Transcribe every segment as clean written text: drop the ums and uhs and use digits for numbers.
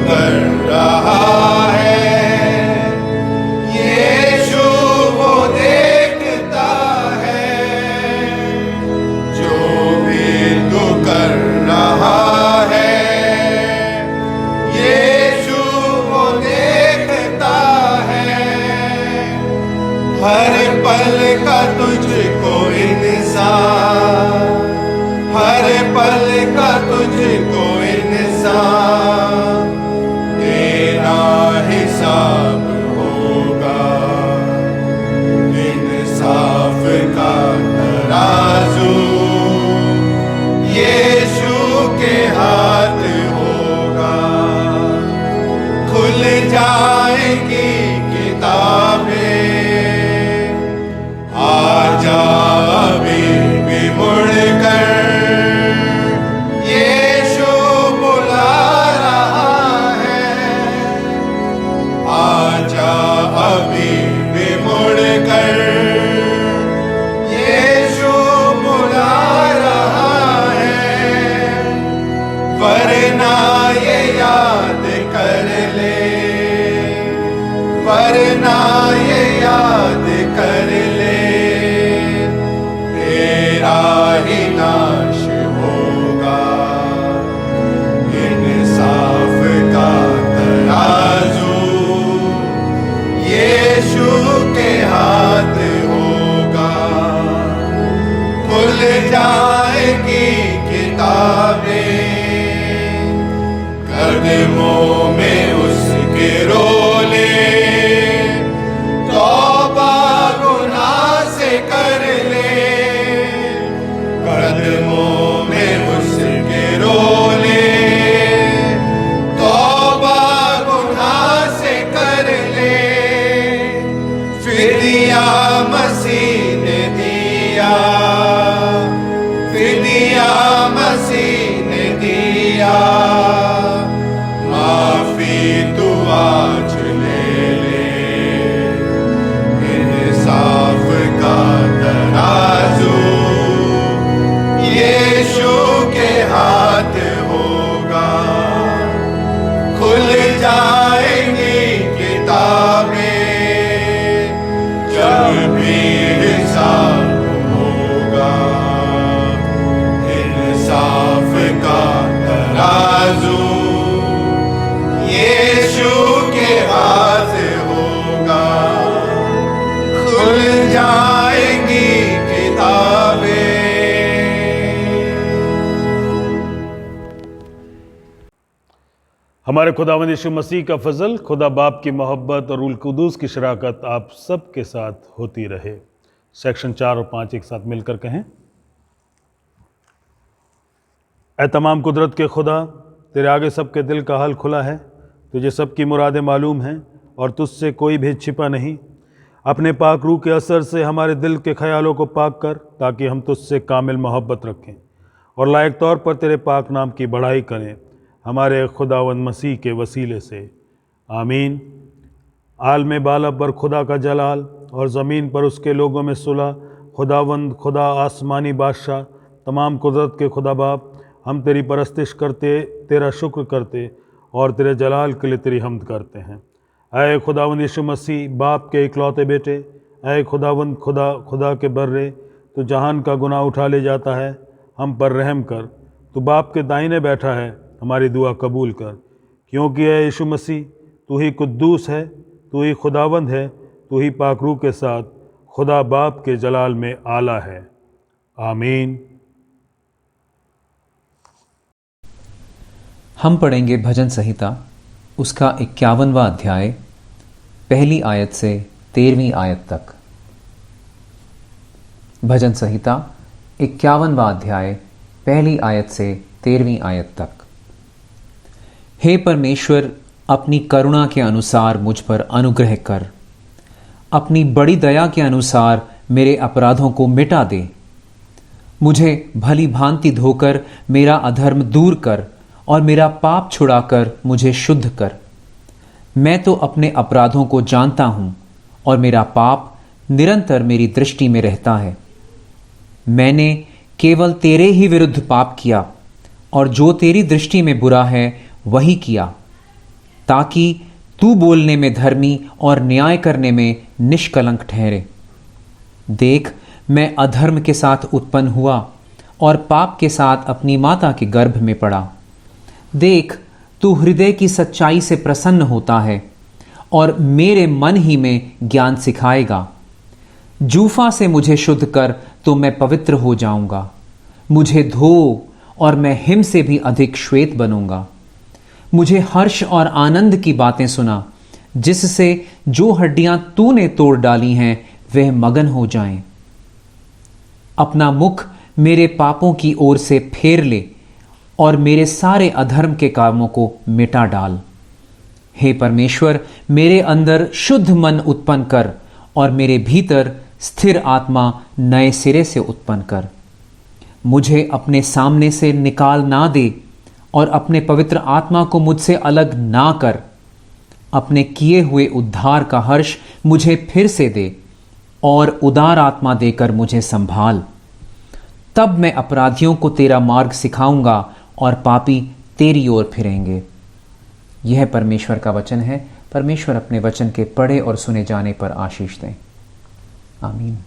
कर रहा है, यीशु वो देखता है। जो भी तू कर रहा है, यीशु वो देखता है। हर पल का तुझको इंसान, हर पल का तुझको इंसान तेरा हिसाब होगा। इंसाफ का तराजू यीशु के हाथ होगा। खुल जाएगी किताबें, आजा अभी भी मुड़ कर, यीशु बुला रहा है। आजा अभी भी मुड़ कर, यीशु बुला रहा है। वरना ये याद कर ले, वरना ये याद कर ले, तेरा ही नाश होगा। इंसाफ का तराजू यीशु के हाथ होगा। खुल जाएगी किताबें, कदमों में उसके रोले। तौबा गुनाह से कर ले, कदमों में उसके रोले। तौबा गुनाह से कर ले, फिदिया मसीह ने दिया, फिदिया मसीह ने दिया। माफी तू आज ले ले, इंसाफ का तराजू यीशु के हाथ होगा। खुल जाएंगी किताबें, जब भी हिसाब होगा। इंसाफ का तराजू यीशु के हाथ होगा। खुल जाएंगी किताबें। हमारे खुदावंद यीशु मसीह का फजल, खुदा बाप की मोहब्बत और रूल कुदूस की शराकत आप सब के साथ होती रहे। सेक्शन 4 और 5 एक साथ मिलकर कहें। ऐ तमाम कुदरत के खुदा, तेरे आगे सबके दिल का हाल खुला है। तुझे सबकी मुरादें मालूम हैं और तुझसे कोई भेद छिपा नहीं। अपने पाक रूह के असर से हमारे दिल के ख्यालों को पाक कर, ताकि हम तुझसे कामिल मोहब्बत रखें और लायक तौर पर तेरे पाक नाम की बढ़ाई करें, हमारे खुदावंद मसीह के वसीले से। आमीन। आलम बाला पर खुदा का जलाल और ज़मीन पर उसके लोगों में सुलह। खुदावंद खुदा आसमानी बादशाह, तमाम कुदरत के खुदा बाप, हम तेरी परस्तिश करते, तेरा शुक्र करते और तेरे जलाल के लिए तेरी हम्द करते हैं। ऐ खुदावंद यीशु मसीह, बाप के इकलौते बेटे, ऐ खुदावंद खुदा के बर्रे, तू जहान का गुनाह उठा ले जाता है, हम पर रहम कर। तू बाप के दाहिने बैठा है, हमारी दुआ कबूल कर। क्योंकि ऐ यीशु मसीह, तू ही कुद्दूस है, तू ही खुदावंद है, तू ही पाक रूह के साथ खुदा बाप के जलाल में आला है। आमीन। हम पढ़ेंगे भजन संहिता, उसका 51वां अध्याय, पहली आयत से 13वीं आयत तक। भजन संहिता 51वां अध्याय, पहली आयत से 13वीं आयत तक। हे परमेश्वर, अपनी करुणा के अनुसार मुझ पर अनुग्रह कर। अपनी बड़ी दया के अनुसार मेरे अपराधों को मिटा दे। मुझे भली भांति धोकर मेरा अधर्म दूर कर और मेरा पाप छुड़ाकर मुझे शुद्ध कर। मैं तो अपने अपराधों को जानता हूं और मेरा पाप निरंतर मेरी दृष्टि में रहता है। मैंने केवल तेरे ही विरुद्ध पाप किया और जो तेरी दृष्टि में बुरा है वही किया। ताकि तू बोलने में धर्मी और न्याय करने में निष्कलंक ठहरे। देख, मैं अधर्म के साथ उत्पन्न हुआ और पाप के साथ अपनी माता के गर्भ में पड़ा। देख, तू हृदय की सच्चाई से प्रसन्न होता है और मेरे मन ही में ज्ञान सिखाएगा। जूफा से मुझे शुद्ध कर तो मैं पवित्र हो जाऊंगा। मुझे धो और मैं हिम से भी अधिक श्वेत बनूंगा। मुझे हर्ष और आनंद की बातें सुना, जिससे जो हड्डियां तूने तोड़ डाली हैं वह मगन हो जाएं। अपना मुख मेरे पापों की ओर से फेर ले और मेरे सारे अधर्म के कामों को मिटा डाल। हे परमेश्वर, मेरे अंदर शुद्ध मन उत्पन्न कर और मेरे भीतर स्थिर आत्मा नए सिरे से उत्पन्न कर। मुझे अपने सामने से निकाल ना दे और अपने पवित्र आत्मा को मुझसे अलग ना कर। अपने किए हुए उद्धार का हर्ष मुझे फिर से दे और उदार आत्मा देकर मुझे संभाल। तब मैं अपराधियों को तेरा मार्ग सिखाऊंगा और पापी तेरी ओर फिरेंगे। यह परमेश्वर का वचन है। परमेश्वर अपने वचन के पढ़े और सुने जाने पर आशीष दें। आमीन।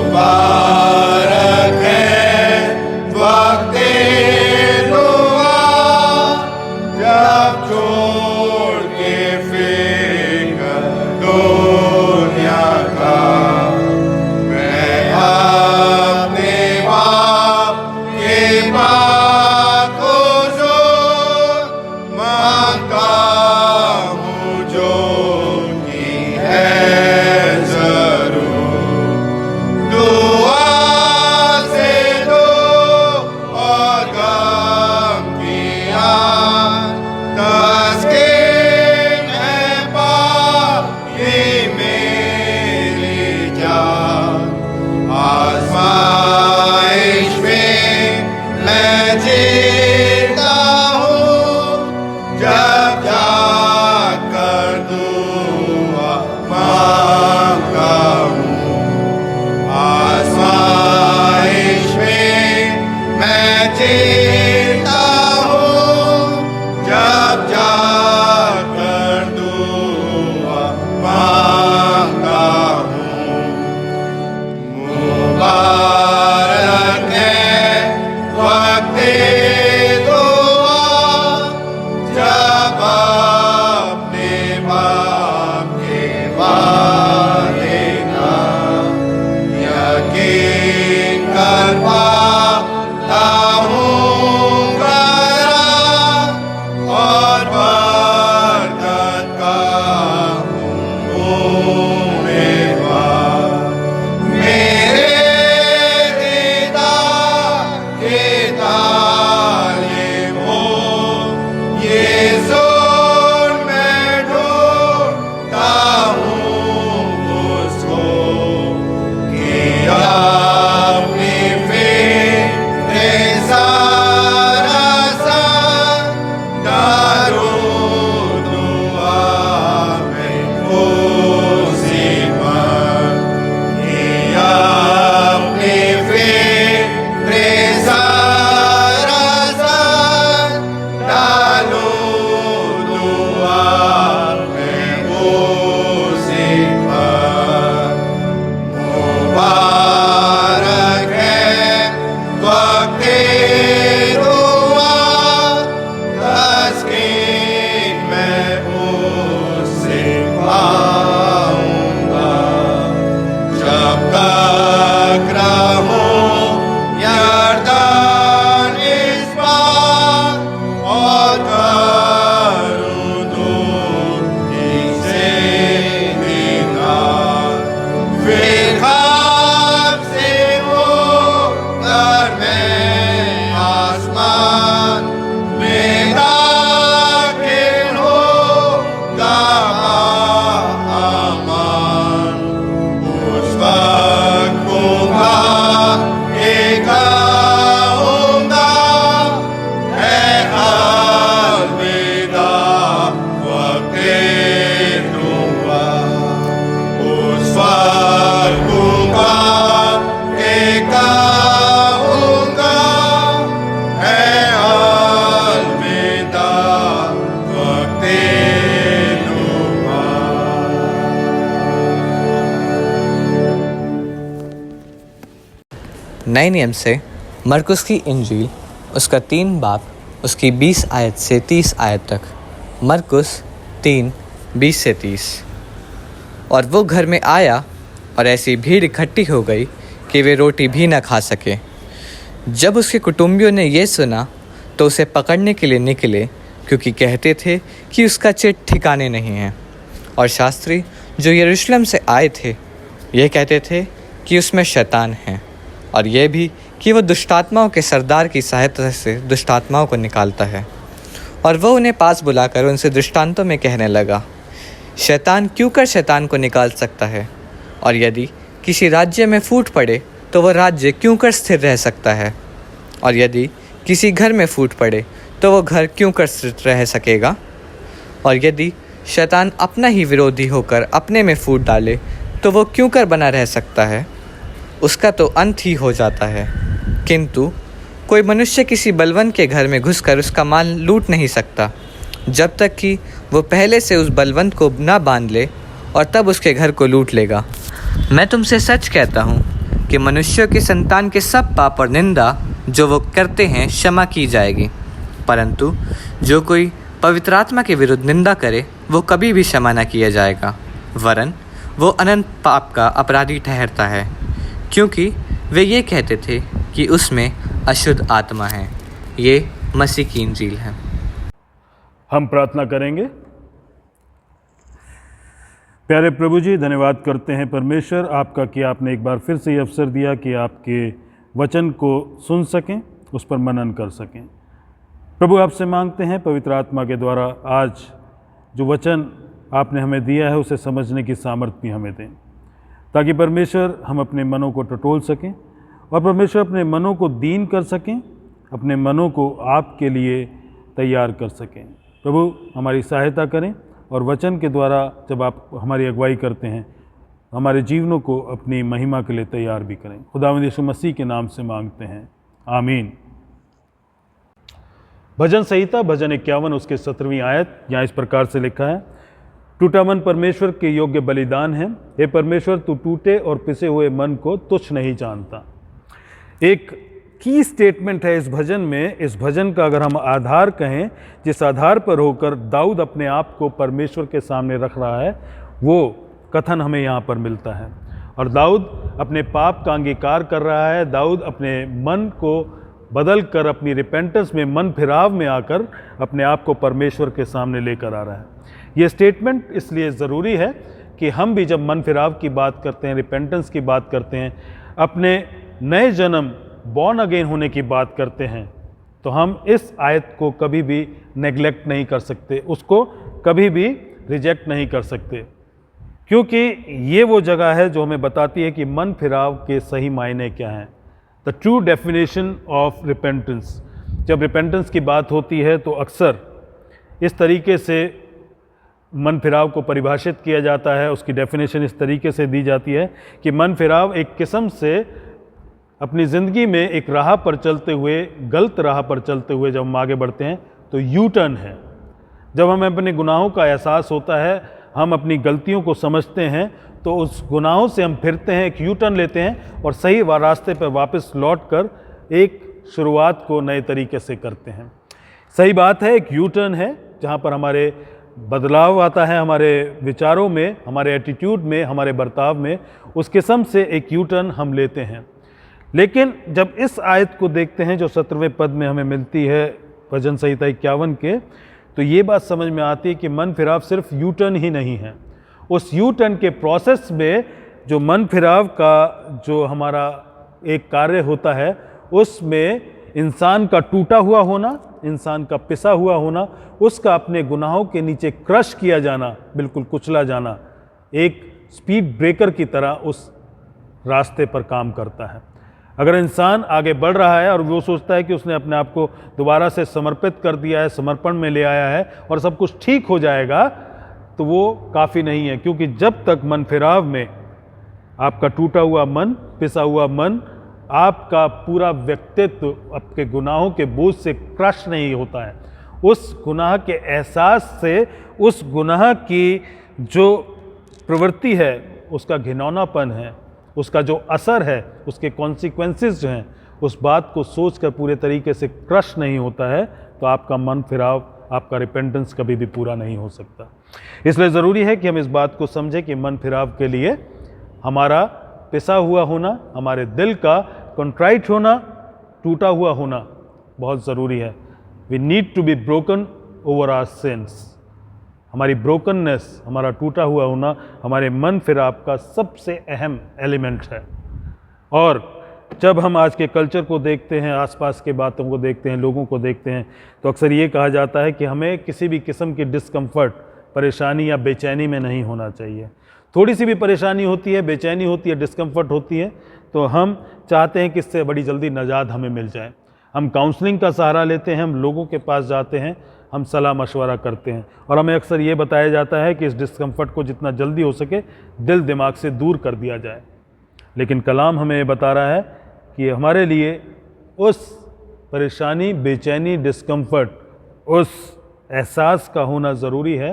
मुबारक है वक्त नूआ, जब छोड़ के फेंक दुनिया का। मैं अपने बाप के पास जो मांगता हूँ, जो की है जरूर। दुआ से दो और गम किया, तस्कीन है पाप ये मेरी जान। आज़माइश में मैं जीता हूँ, जब जाकर दुआ मांगता हूँ। आज़माइश में मैं जीता हूँ, नए नियम से मरकुस की इंजील उसका 3 बाब उसकी 20 आयत से 30 आयत तक। मरकुस 3:20 से 30। और वो घर में आया और ऐसी भीड़ इकट्ठी हो गई कि वे रोटी भी न खा सके। जब उसके कुटुंबियों ने ये सुना तो उसे पकड़ने के लिए निकले, क्योंकि कहते थे कि उसका चित ठिकाने नहीं है। और शास्त्री जो यरूशलेम से आए थे ये कहते थे कि उसमें शैतान है, और यह भी कि वो दुष्टात्माओं के सरदार की सहायता से दुष्टात्माओं को निकालता है। और वह उन्हें पास बुलाकर उनसे दृष्टांतों में कहने लगा, शैतान क्यों कर शैतान को निकाल सकता है, और यदि किसी राज्य में फूट पड़े तो वह राज्य क्यों कर स्थिर रह सकता है, और यदि किसी घर में फूट पड़े तो वह घर क्यों कर स्थिर रह सकेगा। और यदि शैतान अपना ही विरोधी होकर अपने में फूट डाले तो वो क्यों कर बना रह सकता है, उसका तो अंत ही हो जाता है। किंतु कोई मनुष्य किसी बलवंत के घर में घुसकर उसका माल लूट नहीं सकता, जब तक कि वो पहले से उस बलवंत को ना बांध ले, और तब उसके घर को लूट लेगा। मैं तुमसे सच कहता हूँ कि मनुष्यों की संतान के सब पाप और निंदा जो वो करते हैं क्षमा की जाएगी, परंतु जो कोई पवित्र आत्मा के विरुद्ध निंदा करे वो कभी भी क्षमा न किया जाएगा, वरन वो अनंत पाप का अपराधी ठहरता है, क्योंकि वे ये कहते थे कि उसमें अशुद्ध आत्मा है। ये मसीह की इंजील है। हम प्रार्थना करेंगे। प्यारे प्रभु जी, धन्यवाद करते हैं परमेश्वर आपका कि आपने एक बार फिर से ये अवसर दिया कि आपके वचन को सुन सकें, उस पर मनन कर सकें। प्रभु आपसे मांगते हैं पवित्र आत्मा के द्वारा आज जो वचन आपने हमें दिया है उसे समझने की सामर्थ्य भी हमें दें, ताकि परमेश्वर हम अपने मनों को टटोल सकें और परमेश्वर अपने मनों को दीन कर सकें, अपने मनों को आपके लिए तैयार कर सकें। प्रभु हमारी सहायता करें और वचन के द्वारा जब आप हमारी अगुवाई करते हैं हमारे जीवनों को अपनी महिमा के लिए तैयार भी करें। खुदावंद यीशु मसीह के नाम से मांगते हैं, आमीन। भजन संहिता भजन 51 उसके 17वीं आयत यहाँ इस प्रकार से लिखा है, टूटा मन परमेश्वर के योग्य बलिदान है, हे परमेश्वर तू टूटे और पिसे हुए मन को तुच्छ नहीं जानता। एक की स्टेटमेंट है इस भजन में। इस भजन का अगर हम आधार कहें, जिस आधार पर होकर दाऊद अपने आप को परमेश्वर के सामने रख रहा है, वो कथन हमें यहाँ पर मिलता है। और दाऊद अपने पाप का अंगीकार कर रहा है। दाऊद अपने मन को बदल कर अपनी रिपेंटेंस में, मन फिराव में आकर अपने आप को परमेश्वर के सामने लेकर आ रहा है। ये स्टेटमेंट इसलिए ज़रूरी है कि हम भी जब मन फिराव की बात करते हैं, रिपेंटेंस की बात करते हैं, अपने नए जन्म बॉर्न अगेन होने की बात करते हैं, तो हम इस आयत को कभी भी नेग्लेक्ट नहीं कर सकते, उसको कभी भी रिजेक्ट नहीं कर सकते, क्योंकि ये वो जगह है जो हमें बताती है कि मन फिराव के सही मायने क्या हैं, the true definition of repentance. जब रिपेंटेंस की बात होती है तो अक्सर इस तरीके से मन फिराव को परिभाषित किया जाता है, उसकी डेफिनेशन इस तरीके से दी जाती है कि मन फिराव एक किस्म से अपनी ज़िंदगी में एक राह पर चलते हुए, गलत राह पर चलते हुए जब हम आगे बढ़ते हैं तो यू टर्न है। जब हमें अपने गुनाहों का एहसास होता है, हम अपनी गलतियों को समझते हैं, तो उस गुनाहों से हम फिरते हैं, एक यू टर्न लेते हैं और सही रास्ते पर वापस लौट कर एक शुरुआत को नए तरीके से करते हैं। सही बात है, एक यू टर्न है जहाँ पर हमारे बदलाव आता है, हमारे विचारों में, हमारे एटीट्यूड में, हमारे बर्ताव में, उस किस्म से एक यू टर्न हम लेते हैं। लेकिन जब इस आयत को देखते हैं जो 17वें पद में हमें मिलती है भजन संहिता 51 के, तो ये बात समझ में आती है कि मन फिराव सिर्फ यू टर्न ही नहीं है। उस यू टर्न के प्रोसेस में जो मन फिराव का जो हमारा एक कार्य होता है, उसमें इंसान का टूटा हुआ होना, इंसान का पिसा हुआ होना, उसका अपने गुनाहों के नीचे क्रश किया जाना, बिल्कुल कुचला जाना, एक स्पीड ब्रेकर की तरह उस रास्ते पर काम करता है। अगर इंसान आगे बढ़ रहा है और वो सोचता है कि उसने अपने आप को दोबारा से समर्पित कर दिया है, समर्पण में ले आया है और सब कुछ ठीक हो जाएगा, तो वो काफ़ी नहीं है, क्योंकि जब तक मन फिराव में आपका टूटा हुआ मन, पिसा हुआ मन, आपका पूरा व्यक्तित्व आपके गुनाहों के बोझ से क्रश नहीं होता है, उस गुनाह के एहसास से, उस गुनाह की जो प्रवृत्ति है, उसका घिनौनापन है, उसका जो असर है, उसके कॉन्सिक्वेंसेस जो हैं, उस बात को सोचकर पूरे तरीके से क्रश नहीं होता है, तो आपका मन फिराव, आपका रिपेंटेंस कभी भी पूरा नहीं हो सकता। इसलिए ज़रूरी है कि हम इस बात को समझें कि मन फिराव के लिए हमारा पिसा हुआ होना, हमारे दिल का कंट्राइट होना, टूटा हुआ होना बहुत ज़रूरी है। We need to be broken over our sins. हमारी ब्रोकननेस, हमारा टूटा हुआ होना हमारे मन फिराव का सबसे अहम एलिमेंट है। और जब हम आज के कल्चर को देखते हैं, आसपास के बातों को देखते हैं, लोगों को देखते हैं, तो अक्सर ये कहा जाता है कि हमें किसी भी किस्म की डिस्कम्फर्ट, परेशानी या बेचैनी में नहीं होना चाहिए। थोड़ी सी भी परेशानी होती है, बेचैनी होती है, डिस्कम्फर्ट होती है, तो हम चाहते हैं कि इससे बड़ी जल्दी निजात हमें मिल जाए। हम काउंसलिंग का सहारा लेते हैं, हम लोगों के पास जाते हैं, हम सलाह मशवरा करते हैं, और हमें अक्सर ये बताया जाता है कि इस डिस्कम्फर्ट को जितना जल्दी हो सके दिल दिमाग से दूर कर दिया जाए। लेकिन कलाम हमें ये बता रहा है कि हमारे लिए उस परेशानी, बेचैनी, डिस्कम्फर्ट, उस एहसास का होना ज़रूरी है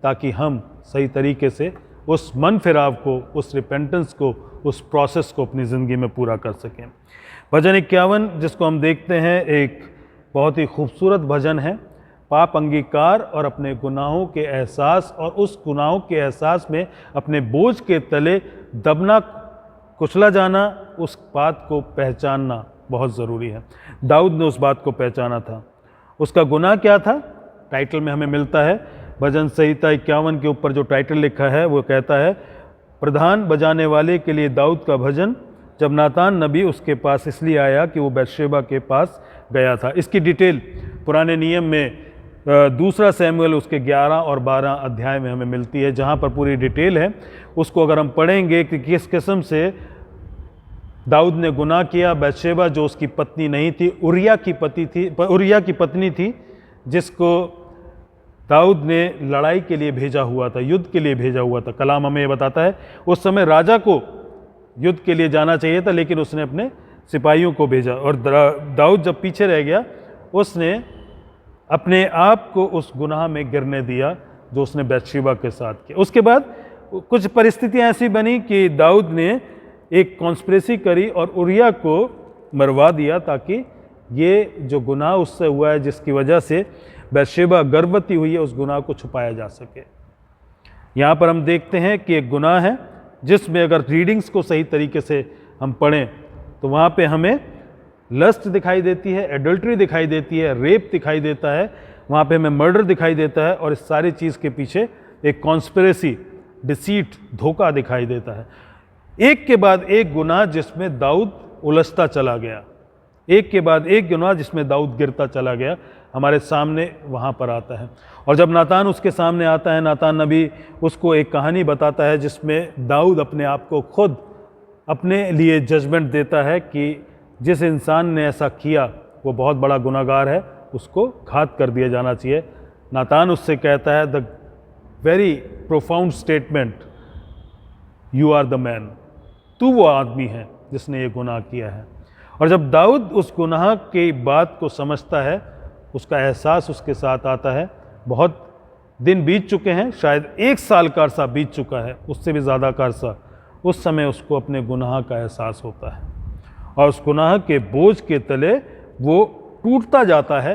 ताकि हम सही तरीके से उस मन फिराव को, उस रिपेंटेंस को, उस प्रोसेस को अपनी ज़िंदगी में पूरा कर सकें। भजन 51 जिसको हम देखते हैं, एक बहुत ही खूबसूरत भजन है। पाप अंगीकार और अपने गुनाहों के एहसास, और उस गुनाहों के एहसास में अपने बोझ के तले दबना, कुचला जाना, उस बात को पहचानना बहुत ज़रूरी है। दाऊद ने उस बात को पहचाना था। उसका गुनाह क्या था? टाइटल में हमें मिलता है, भजन संहिता 51 के ऊपर जो टाइटल लिखा है वो कहता है, प्रधान बजाने वाले के लिए दाऊद का भजन, जब नातान नबी उसके पास इसलिए आया कि वो बैतशेबा के पास गया था। इसकी डिटेल पुराने नियम में दूसरा सैमुएल उसके 11 और 12 अध्याय में हमें मिलती है, जहाँ पर पूरी डिटेल है। उसको अगर हम पढ़ेंगे कि किस किस्म से दाऊद ने गुनाह किया। बैतशेबा जो उसकी पत्नी नहीं थी, उरिया की पत्नी थी, जिसको दाऊद ने लड़ाई के लिए भेजा हुआ था, युद्ध के लिए भेजा हुआ था। कलाम हमें ये बताता है उस समय राजा को युद्ध के लिए जाना चाहिए था, लेकिन उसने अपने सिपाहियों को भेजा, और दाऊद जब पीछे रह गया, उसने अपने आप को उस गुनाह में गिरने दिया जो उसने बैतशेबा के साथ किया। उसके बाद कुछ परिस्थितियां ऐसी बनी कि दाऊद ने एक कॉन्स्पिरेसी करी और उरिया को मरवा दिया, ताकि ये जो गुनाह उससे हुआ है, जिसकी वजह से बैतशेबा गर्भवती हुई है, उस गुनाह को छुपाया जा सके। यहाँ पर हम देखते हैं कि एक गुनाह है जिसमें अगर रीडिंग्स को सही तरीके से हम पढ़ें तो वहाँ पे हमें लस्ट दिखाई देती है, एडल्ट्री दिखाई देती है, रेप दिखाई देता है, वहाँ पे हमें मर्डर दिखाई देता है, और इस सारी चीज़ के पीछे एक कॉन्स्पिरेसी, डिसीट, धोखा दिखाई देता है। एक के बाद एक गुनाह जिसमें दाऊद उलझता चला गया, एक के बाद एक गुनाह जिसमें दाऊद गिरता चला गया, हमारे सामने वहाँ पर आता है। और जब नातान उसके सामने आता है, नातान नबी उसको एक कहानी बताता है जिसमें दाऊद अपने आप को खुद अपने लिए जजमेंट देता है कि जिस इंसान ने ऐसा किया वो बहुत बड़ा गुनाहगार है, उसको घात कर दिया जाना चाहिए। नातान उससे कहता है the very profound statement, you are the man, तू वो आदमी है जिसने ये गुनाह किया है। और जब दाऊद उस गुनाह की बात को समझता है, उसका एहसास उसके साथ आता है। बहुत दिन बीत चुके हैं, शायद 1 साल का अरसा बीत चुका है, उससे भी ज़्यादा का अरसा। उस समय उसको अपने गुनाह का एहसास होता है, और उस गुनाह के बोझ के तले वो टूटता जाता है,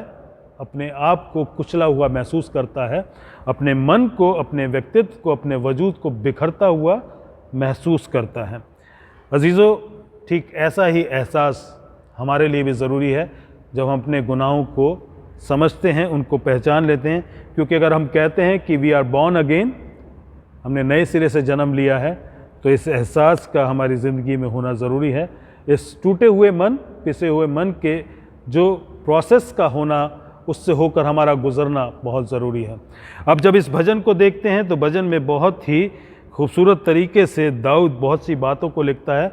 अपने आप को कुचला हुआ महसूस करता है, अपने मन को, अपने व्यक्तित्व को, अपने वजूद को बिखरता हुआ महसूस करता है। अजीज़ों, ठीक ऐसा ही एहसास हमारे लिए भी ज़रूरी है जब हम अपने गुनाहों को समझते हैं, उनको पहचान लेते हैं। क्योंकि अगर हम कहते हैं कि वी आर बॉर्न अगेन, हमने नए सिरे से जन्म लिया है, तो इस एहसास का हमारी ज़िंदगी में होना ज़रूरी है। इस टूटे हुए मन, पिसे हुए मन के जो प्रोसेस का होना, उससे होकर हमारा गुज़रना बहुत ज़रूरी है। अब जब इस भजन को देखते हैं तो भजन में बहुत ही खूबसूरत तरीके से दाऊद बहुत सी बातों को लिखता है।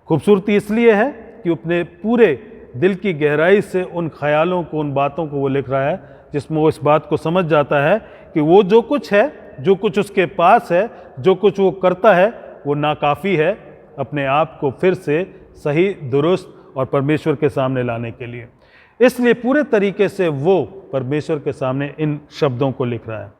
खूबसूरती इसलिए है कि अपने पूरे दिल की गहराई से उन ख्यालों को, उन बातों को वो लिख रहा है, जिसमें वो इस बात को समझ जाता है कि वो जो कुछ है, जो कुछ उसके पास है, जो कुछ वो करता है, वो नाकाफ़ी है अपने आप को फिर से सही, दुरुस्त और परमेश्वर के सामने लाने के लिए। इसलिए पूरे तरीके से वो परमेश्वर के सामने इन शब्दों को लिख रहा है।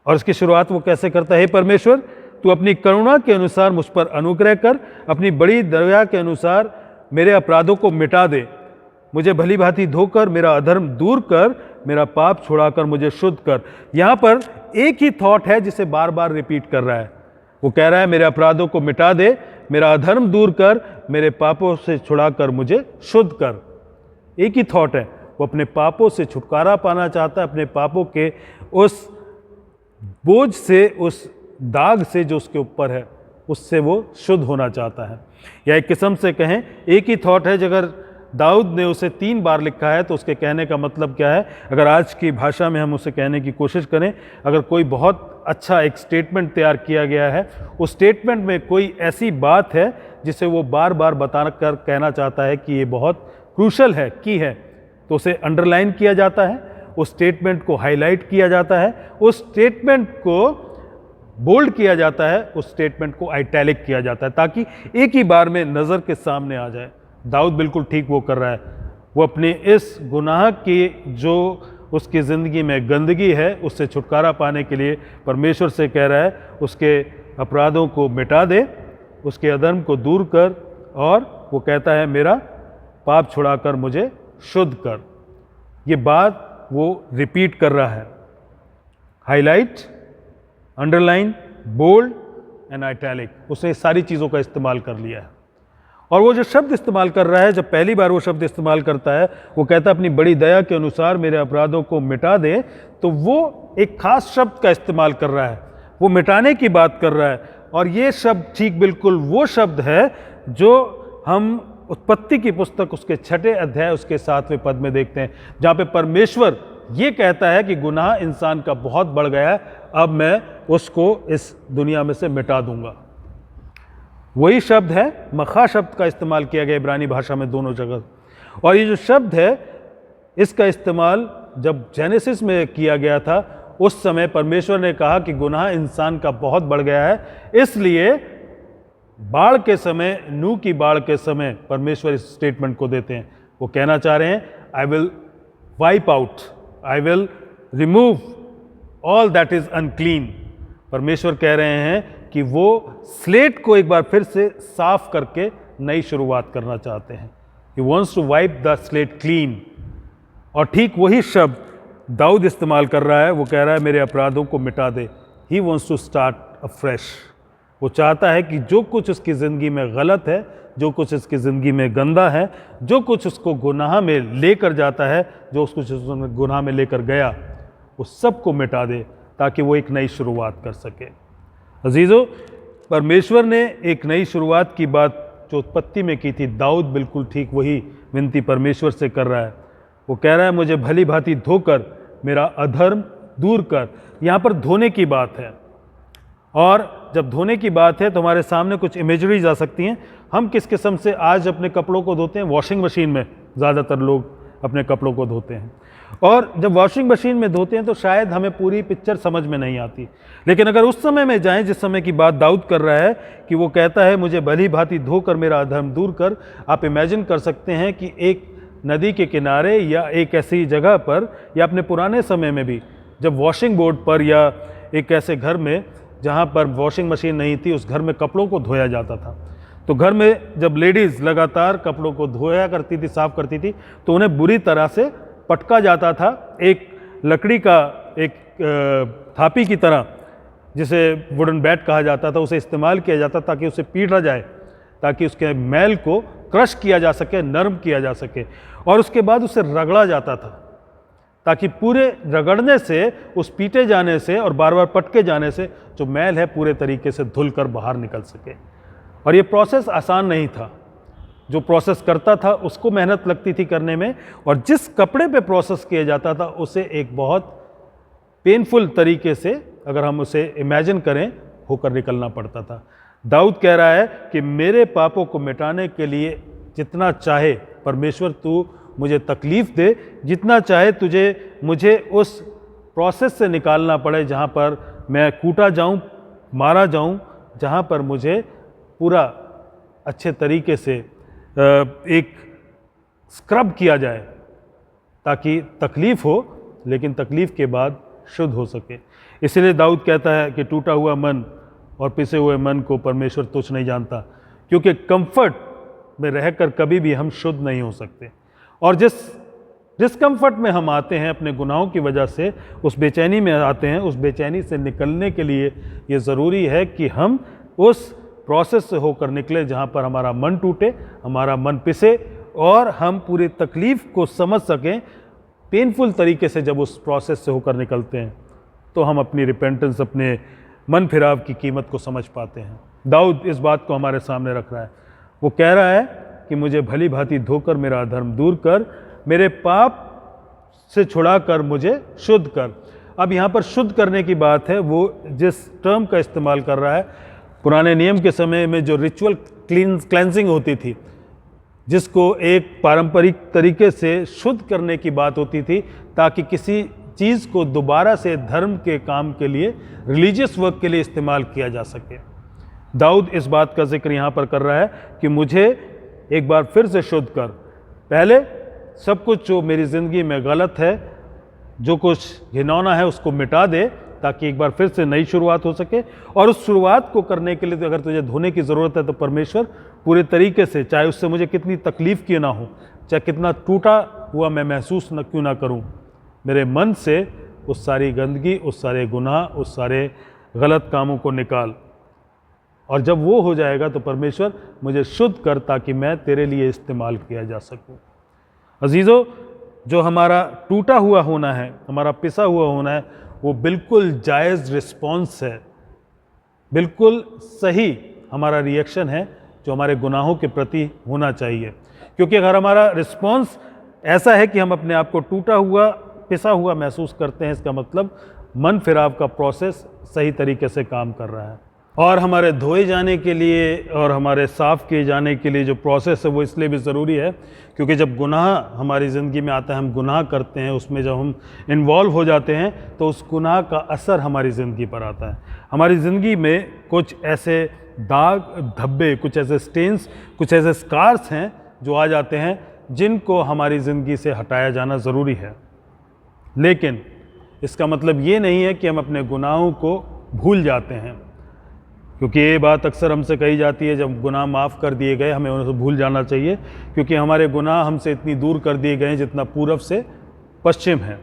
और इसकी शुरुआत वो कैसे करता है? हे परमेश्वर, तू अपनी करुणा के अनुसार मुझ पर अनुग्रह कर, अपनी बड़ी दया के अनुसार मेरे अपराधों को मिटा दे, मुझे भली भांति धोकर मेरा अधर्म दूर कर, मेरा पाप छुड़ाकर मुझे शुद्ध कर। यहाँ पर एक ही थॉट है जिसे बार बार रिपीट कर रहा है। वो कह रहा है मेरे अपराधों को मिटा दे, मेरा अधर्म दूर कर, मेरे पापों से छुड़ाकर मुझे शुद्ध कर। एक ही थॉट है, वो अपने पापों से छुटकारा पाना चाहता है, अपने पापों के उस बोझ से, उस दाग से जो उसके ऊपर है, उससे वो शुद्ध होना चाहता है। या एक किस्म से कहें, एक ही थॉट है। अगर दाऊद ने उसे 3 बार लिखा है तो उसके कहने का मतलब क्या है? अगर आज की भाषा में हम उसे कहने की कोशिश करें, अगर कोई बहुत अच्छा एक स्टेटमेंट तैयार किया गया है, उस स्टेटमेंट में कोई ऐसी बात है जिसे वो बार बार बता कर कहना चाहता है कि ये बहुत क्रूशल है, की है, तो उसे अंडरलाइन किया जाता है, उस स्टेटमेंट को हाईलाइट किया जाता है, उस स्टेटमेंट को बोल्ड किया जाता है, उस स्टेटमेंट को आइटैलिक किया जाता है, ताकि एक ही बार में नज़र के सामने आ जाए। दाऊद बिल्कुल ठीक वो कर रहा है। वो अपने इस गुनाह की जो उसकी ज़िंदगी में गंदगी है, उससे छुटकारा पाने के लिए परमेश्वर से कह रहा है उसके अपराधों को मिटा दे, उसके अधर्म को दूर कर, और वो कहता है मेरा पाप छुड़ाकर मुझे शुद्ध कर। ये बात वो रिपीट कर रहा है। हाईलाइट, अंडरलाइन, बोल्ड एंड आइटैलिक, उसने सारी चीज़ों का इस्तेमाल कर लिया है। और वो जो शब्द इस्तेमाल कर रहा है, जब पहली बार वो शब्द इस्तेमाल करता है, वो कहता है अपनी बड़ी दया के अनुसार मेरे अपराधों को मिटा दे, तो वो एक खास शब्द का इस्तेमाल कर रहा है, वो मिटाने की बात कर रहा है। और ये शब्द ठीक बिल्कुल वो शब्द है जो हम उत्पत्ति की पुस्तक उसके 6 अध्याय उसके 7वें पद में देखते हैं, जहाँ पे परमेश्वर ये कहता है कि गुनाह इंसान का बहुत बढ़ गया है, अब मैं उसको इस दुनिया में से मिटा दूंगा। वही शब्द है, मखा शब्द का इस्तेमाल किया गया इब्रानी भाषा में दोनों जगह। और ये जो शब्द है, इसका इस्तेमाल जब जेनेसिस में किया गया था, उस समय परमेश्वर ने कहा कि गुनाह इंसान का बहुत बढ़ गया है, इसलिए बाढ़ के समय, नूह की बाढ़ के समय परमेश्वर इस स्टेटमेंट को देते हैं। वो कहना चाह रहे हैं I will wipe out, I will remove all that is unclean. परमेश्वर कह रहे हैं कि वो स्लेट को एक बार फिर से साफ करके नई शुरुआत करना चाहते हैं। He wants to wipe the slate clean. और ठीक वही शब्द दाऊद इस्तेमाल कर रहा है। वो कह रहा है मेरे अपराधों को मिटा दे। He wants to start afresh. वो चाहता है कि जो कुछ उसकी ज़िंदगी में गलत है, जो कुछ उसकी ज़िंदगी में गंदा है, जो कुछ उसको गुनाह में लेकर जाता है, जो कुछ उसको गुनाह में लेकर गया, वो सब को मिटा दे, ताकि वो एक नई शुरुआत कर सके। अजीज़ों, परमेश्वर ने एक नई शुरुआत की बात जो उत्पत्ति में की थी, दाऊद बिल्कुल ठीक वही विनती परमेश्वर से कर रहा है। वो कह रहा है मुझे भली भांति धोकर मेरा अधर्म दूर कर। यहाँ पर धोने की बात है, और जब धोने की बात है तो हमारे सामने कुछ इमेजरीज आ सकती हैं। हम किस किस्म से आज अपने कपड़ों को धोते हैं? वॉशिंग मशीन में ज़्यादातर लोग अपने कपड़ों को धोते हैं। और जब वॉशिंग मशीन में धोते हैं तो शायद हमें पूरी पिक्चर समझ में नहीं आती, लेकिन अगर उस समय में जाएं जिस समय की बात दाऊद कर रहा है कि वो कहता है मुझे भली भांति धोकर मेरा अधर्म दूर कर, आप इमेजिन कर सकते हैं कि एक नदी के किनारे या एक ऐसी जगह पर, या अपने पुराने समय में भी जब वॉशिंग बोर्ड पर या एक ऐसे घर में जहाँ पर वॉशिंग मशीन नहीं थी, उस घर में कपड़ों को धोया जाता था। तो घर में जब लेडीज़ लगातार कपड़ों को धोया करती थी, साफ़ करती थी, तो उन्हें बुरी तरह से पटका जाता था। एक लकड़ी का एक थापी की तरह, जिसे वुडन बैट कहा जाता था, उसे इस्तेमाल किया जाता ताकि उसे पीटा जाए, ताकि उसके मैल को क्रश किया जा सके, नरम किया जा सके। और उसके बाद उसे रगड़ा जाता था ताकि पूरे रगड़ने से, उस पीटे जाने से और बार बार पटके जाने से जो मैल है पूरे तरीके से धुल कर बाहर निकल सके। और ये प्रोसेस आसान नहीं था। जो प्रोसेस करता था उसको मेहनत लगती थी करने में, और जिस कपड़े पे प्रोसेस किया जाता था उसे एक बहुत पेनफुल तरीके से, अगर हम उसे इमेजिन करें, होकर निकलना पड़ता था। दाऊद कह रहा है कि मेरे पापों को मिटाने के लिए जितना चाहे परमेश्वर तू मुझे तकलीफ़ दे, जितना चाहे मुझे उस प्रोसेस से निकालना पड़े जहाँ पर मैं कूटा जाऊँ, मारा जाऊँ, जहाँ पर मुझे पूरा अच्छे तरीके से एक स्क्रब किया जाए, ताकि तकलीफ़ हो लेकिन तकलीफ़ के बाद शुद्ध हो सके। इसलिए दाऊद कहता है कि टूटा हुआ मन और पिसे हुए मन को परमेश्वर तुच्छ नहीं जानता, क्योंकि कंफर्ट में रहकर कभी भी हम शुद्ध नहीं हो सकते। और जिस डिस्कम्फर्ट में हम आते हैं अपने गुनाहों की वजह से, उस बेचैनी में आते हैं, उस बेचैनी से निकलने के लिए ये ज़रूरी है कि हम उस प्रोसेस से होकर निकले जहाँ पर हमारा मन टूटे, हमारा मन पिसे और हम पूरी तकलीफ़ को समझ सकें। पेनफुल तरीके से जब उस प्रोसेस से होकर निकलते हैं तो हम अपनी रिपेंटेंस, अपने मन फिराव की कीमत को समझ पाते हैं। दाऊद इस बात को हमारे सामने रख रहा है। वो कह रहा है कि मुझे भली भांति धोकर मेरा अधर्म दूर कर, मेरे पाप से छुड़ा कर मुझे शुद्ध कर। अब यहाँ पर शुद्ध करने की बात है, वो जिस टर्म का इस्तेमाल कर रहा है, पुराने नियम के समय में जो रिचुअल क्लेंजिंग होती थी, जिसको एक पारंपरिक तरीके से शुद्ध करने की बात होती थी, ताकि किसी चीज़ को दोबारा से धर्म के काम के लिए, रिलीजियस वर्क के लिए इस्तेमाल किया जा सके। दाऊद इस बात का जिक्र यहाँ पर कर रहा है कि मुझे एक बार फिर से शुद्ध कर। पहले सब कुछ जो मेरी ज़िंदगी में गलत है, जो कुछ घिनौना है, उसको मिटा दे, ताकि एक बार फिर से नई शुरुआत हो सके। और उस शुरुआत को करने के लिए तो अगर तुझे धोने की ज़रूरत है तो परमेश्वर पूरे तरीके से, चाहे उससे मुझे कितनी तकलीफ़ क्यों ना हो, चाहे कितना टूटा हुआ मैं महसूस न क्यों ना करूं, मेरे मन से उस सारी गंदगी, उस सारे गुनाह, उस सारे गलत कामों को निकाल। और जब वो हो जाएगा तो परमेश्वर मुझे शुद्ध कर, ताकि मैं तेरे लिए इस्तेमाल किया जा सकूं। अजीज़ों, जो हमारा टूटा हुआ होना है, हमारा पिसा हुआ होना है, वो बिल्कुल जायज़ रिस्पॉन्स है, बिल्कुल सही हमारा रिएक्शन है जो हमारे गुनाहों के प्रति होना चाहिए। क्योंकि अगर हमारा रिस्पॉन्स ऐसा है कि हम अपने आप को टूटा हुआ, पिसा हुआ महसूस करते हैं, इसका मतलब मन फिराव का प्रोसेस सही तरीके से काम कर रहा है। और हमारे धोए जाने के लिए और हमारे साफ़ किए जाने के लिए जो प्रोसेस है वो इसलिए भी ज़रूरी है क्योंकि जब गुनाह हमारी ज़िंदगी में आता है, हम गुनाह करते हैं, उसमें जब हम इन्वॉल्व हो जाते हैं तो उस गुनाह का असर हमारी ज़िंदगी पर आता है। हमारी ज़िंदगी में कुछ ऐसे दाग धब्बे, कुछ ऐसे स्टेन्स, कुछ ऐसे स्कार्स हैं जो आ जाते हैं, जिनको हमारी ज़िंदगी से हटाया जाना ज़रूरी है। लेकिन इसका मतलब ये नहीं है कि हम अपने गुनाहों को भूल जाते हैं, क्योंकि ये बात अक्सर हमसे कही जाती है, जब गुनाह माफ़ कर दिए गए हमें उन्हें भूल जाना चाहिए, क्योंकि हमारे गुनाह हमसे इतनी दूर कर दिए गए हैं जितना पूरब से पश्चिम है।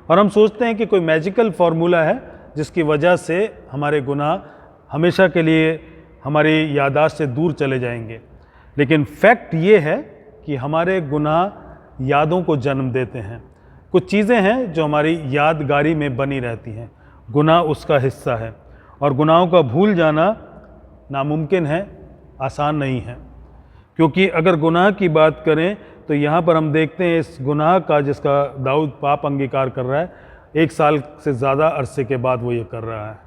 और हम सोचते हैं कि कोई मैजिकल फार्मूला है जिसकी वजह से हमारे गुनाह हमेशा के लिए हमारी याददाश्त से दूर चले जाएंगे। लेकिन फैक्ट ये है कि हमारे गुनाह यादों को जन्म देते हैं। कुछ चीज़ें हैं जो हमारी यादगारी में बनी रहती हैं, गुनाह उसका हिस्सा है। और गुनाहों का भूल जाना नामुमकिन है, आसान नहीं है। क्योंकि अगर गुनाह की बात करें तो यहाँ पर हम देखते हैं इस गुनाह का, जिसका दाऊद पाप अंगीकार कर रहा है, 1 साल से ज़्यादा अरसे के बाद वो ये कर रहा है।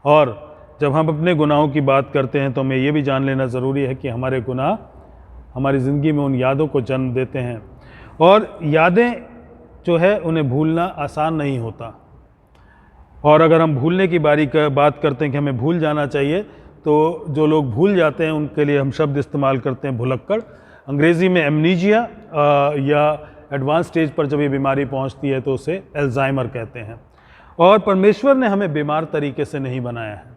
और जब हम अपने गुनाहों की बात करते हैं तो हमें ये भी जान लेना ज़रूरी है कि हमारे गुनाह हमारी ज़िंदगी में उन यादों को जन्म देते हैं, और यादें जो है उन्हें भूलना आसान नहीं होता। और अगर हम भूलने की बात करते हैं कि हमें भूल जाना चाहिए, तो जो लोग भूल जाते हैं उनके लिए हम शब्द इस्तेमाल करते हैं भुलक्कड़। अंग्रेज़ी में एमनीजिया या एडवांस स्टेज पर जब ये बीमारी पहुंचती है तो उसे अल्जाइमर कहते हैं। और परमेश्वर ने हमें बीमार तरीके से नहीं बनाया है।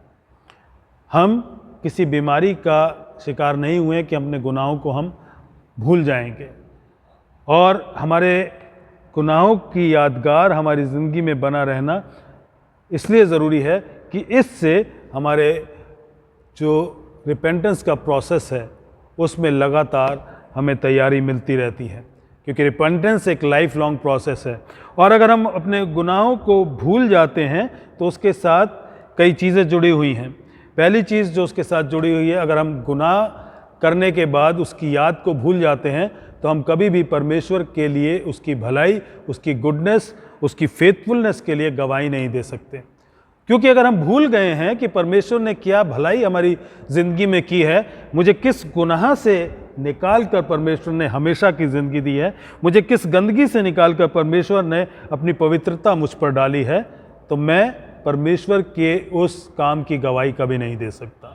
हम किसी बीमारी का शिकार नहीं हुए कि अपने गुनाहों को हम भूल जाएंगे। और हमारे गुनाहों की यादगार हमारी ज़िंदगी में बना रहना इसलिए ज़रूरी है कि इससे हमारे जो रिपेंटेंस का प्रोसेस है उसमें लगातार हमें तैयारी मिलती रहती है, क्योंकि रिपेंटेंस एक लाइफ लॉन्ग प्रोसेस है। और अगर हम अपने गुनाहों को भूल जाते हैं तो उसके साथ कई चीज़ें जुड़ी हुई हैं। पहली चीज़ जो उसके साथ जुड़ी हुई है, अगर हम गुनाह करने के बाद उसकी याद को भूल जाते हैं तो हम कभी भी परमेश्वर के लिए उसकी भलाई, उसकी गुडनेस, उसकी फेथफुलनेस के लिए गवाही नहीं दे सकते। क्योंकि अगर हम भूल गए हैं कि परमेश्वर ने क्या भलाई हमारी ज़िंदगी में की है, मुझे किस गुनाह से निकाल कर परमेश्वर ने हमेशा की ज़िंदगी दी है, मुझे किस गंदगी से निकाल कर परमेश्वर ने अपनी पवित्रता मुझ पर डाली है, तो मैं परमेश्वर के उस काम की गवाही कभी नहीं दे सकता।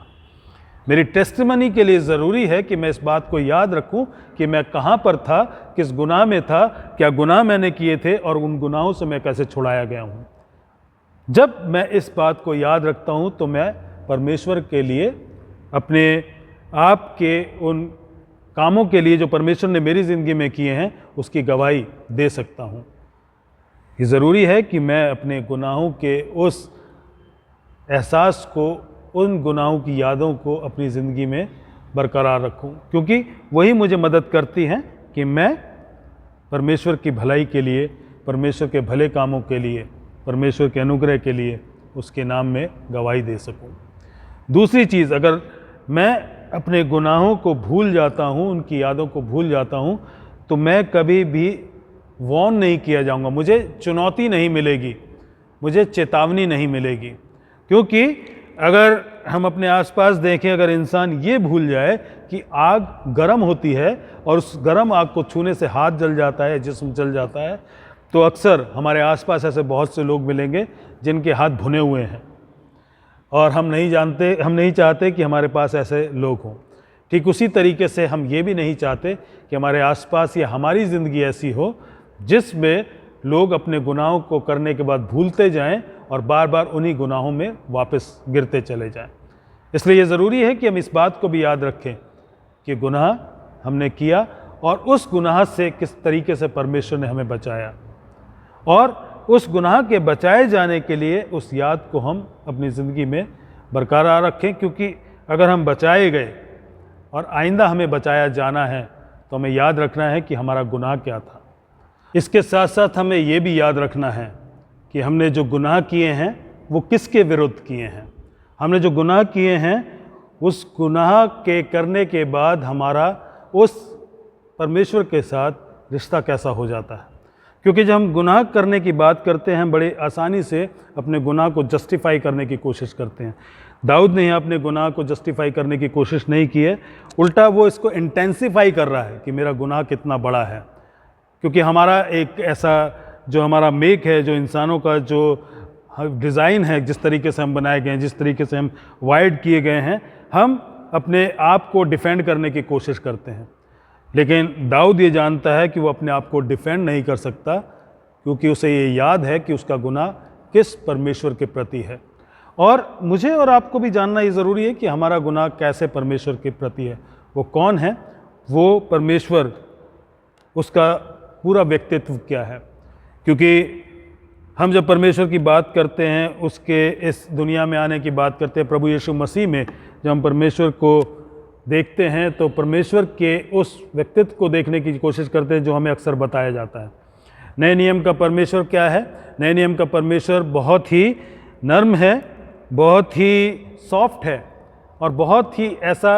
मेरी टेस्टिमनी के लिए ज़रूरी है कि मैं इस बात को याद रखूं कि मैं कहाँ पर था, किस गुनाह में था, क्या गुनाह मैंने किए थे और उन गुनाहों से मैं कैसे छुड़ाया गया हूँ। जब मैं इस बात को याद रखता हूँ तो मैं परमेश्वर के लिए, अपने आप के उन कामों के लिए जो परमेश्वर ने मेरी ज़िंदगी में किए हैं, उसकी गवाही दे सकता हूँ। ये ज़रूरी है कि मैं अपने गुनाहों के उस एहसास को, उन गुनाहों की यादों को अपनी ज़िंदगी में बरकरार रखूं, क्योंकि वही मुझे मदद करती हैं कि मैं परमेश्वर की भलाई के लिए, परमेश्वर के भले कामों के लिए, परमेश्वर के अनुग्रह के लिए उसके नाम में गवाही दे सकूं। दूसरी चीज़, अगर मैं अपने गुनाहों को भूल जाता हूं, उनकी यादों को भूल जाता हूं, तो मैं कभी भी वॉर्न नहीं किया जाऊंगा, मुझे चुनौती नहीं मिलेगी, मुझे चेतावनी नहीं मिलेगी। क्योंकि अगर हम अपने आसपास देखें, अगर इंसान ये भूल जाए कि आग गर्म होती है और उस गर्म आग को छूने से हाथ जल जाता है, जिस्म जल जाता है, तो अक्सर हमारे आसपास ऐसे बहुत से लोग मिलेंगे जिनके हाथ भुने हुए हैं और हम नहीं चाहते कि हमारे पास ऐसे लोग हों। ठीक उसी तरीके से हम ये भी नहीं चाहते कि हमारे आसपास या हमारी ज़िंदगी ऐसी हो जिसमें लोग अपने गुनाहों को करने के बाद भूलते जाएं और बार बार उन्हीं गुनाहों में वापस गिरते चले जाएं। इसलिए ये ज़रूरी है कि हम इस बात को भी याद रखें कि गुनाह हमने किया और उस गुनाह से किस तरीके से परमेश्वर ने हमें बचाया, और उस गुनाह के बचाए जाने के लिए उस याद को हम अपनी ज़िंदगी में बरकरार रखें। क्योंकि अगर हम बचाए गए और आइंदा हमें बचाया जाना है तो हमें याद रखना है कि हमारा गुनाह क्या था। इसके साथ साथ हमें ये भी याद रखना है कि हमने जो गुनाह किए हैं वो किसके विरुद्ध किए हैं। हमने जो गुनाह किए हैं उस गुनाह के करने के बाद हमारा उस परमेश्वर के साथ रिश्ता कैसा हो जाता है। क्योंकि जब हम गुनाह करने की बात करते हैं, बड़े आसानी से अपने गुनाह को जस्टिफाई करने की कोशिश करते हैं। दाऊद ने यहाँ अपने गुनाह को जस्टिफाई करने की कोशिश नहीं की है, उल्टा वो इसको इंटेंसिफाई कर रहा है कि मेरा गुनाह कितना बड़ा है। क्योंकि हमारा एक ऐसा जो हमारा मेक है, जो इंसानों का जो डिज़ाइन है, जिस तरीके से हम बनाए गए हैं, जिस तरीके से हम वाइड किए गए हैं, हम अपने आप को डिफेंड करने की कोशिश करते हैं। लेकिन दाऊद ये जानता है कि वो अपने आप को डिफेंड नहीं कर सकता, क्योंकि उसे ये याद है कि उसका गुनाह किस परमेश्वर के प्रति है। और मुझे और आपको भी जानना ये ज़रूरी है कि हमारा गुनाह कैसे परमेश्वर के प्रति है, वो कौन है, वो परमेश्वर, उसका पूरा व्यक्तित्व क्या है। क्योंकि हम जब परमेश्वर की बात करते हैं, उसके इस दुनिया में आने की बात करते हैं, प्रभु यीशु मसीह में जब हम परमेश्वर को देखते हैं तो परमेश्वर के उस व्यक्तित्व को देखने की कोशिश करते हैं जो हमें अक्सर बताया जाता है। नए नियम का परमेश्वर क्या है? नए नियम का परमेश्वर बहुत ही नर्म है, बहुत ही सॉफ्ट है और बहुत ही ऐसा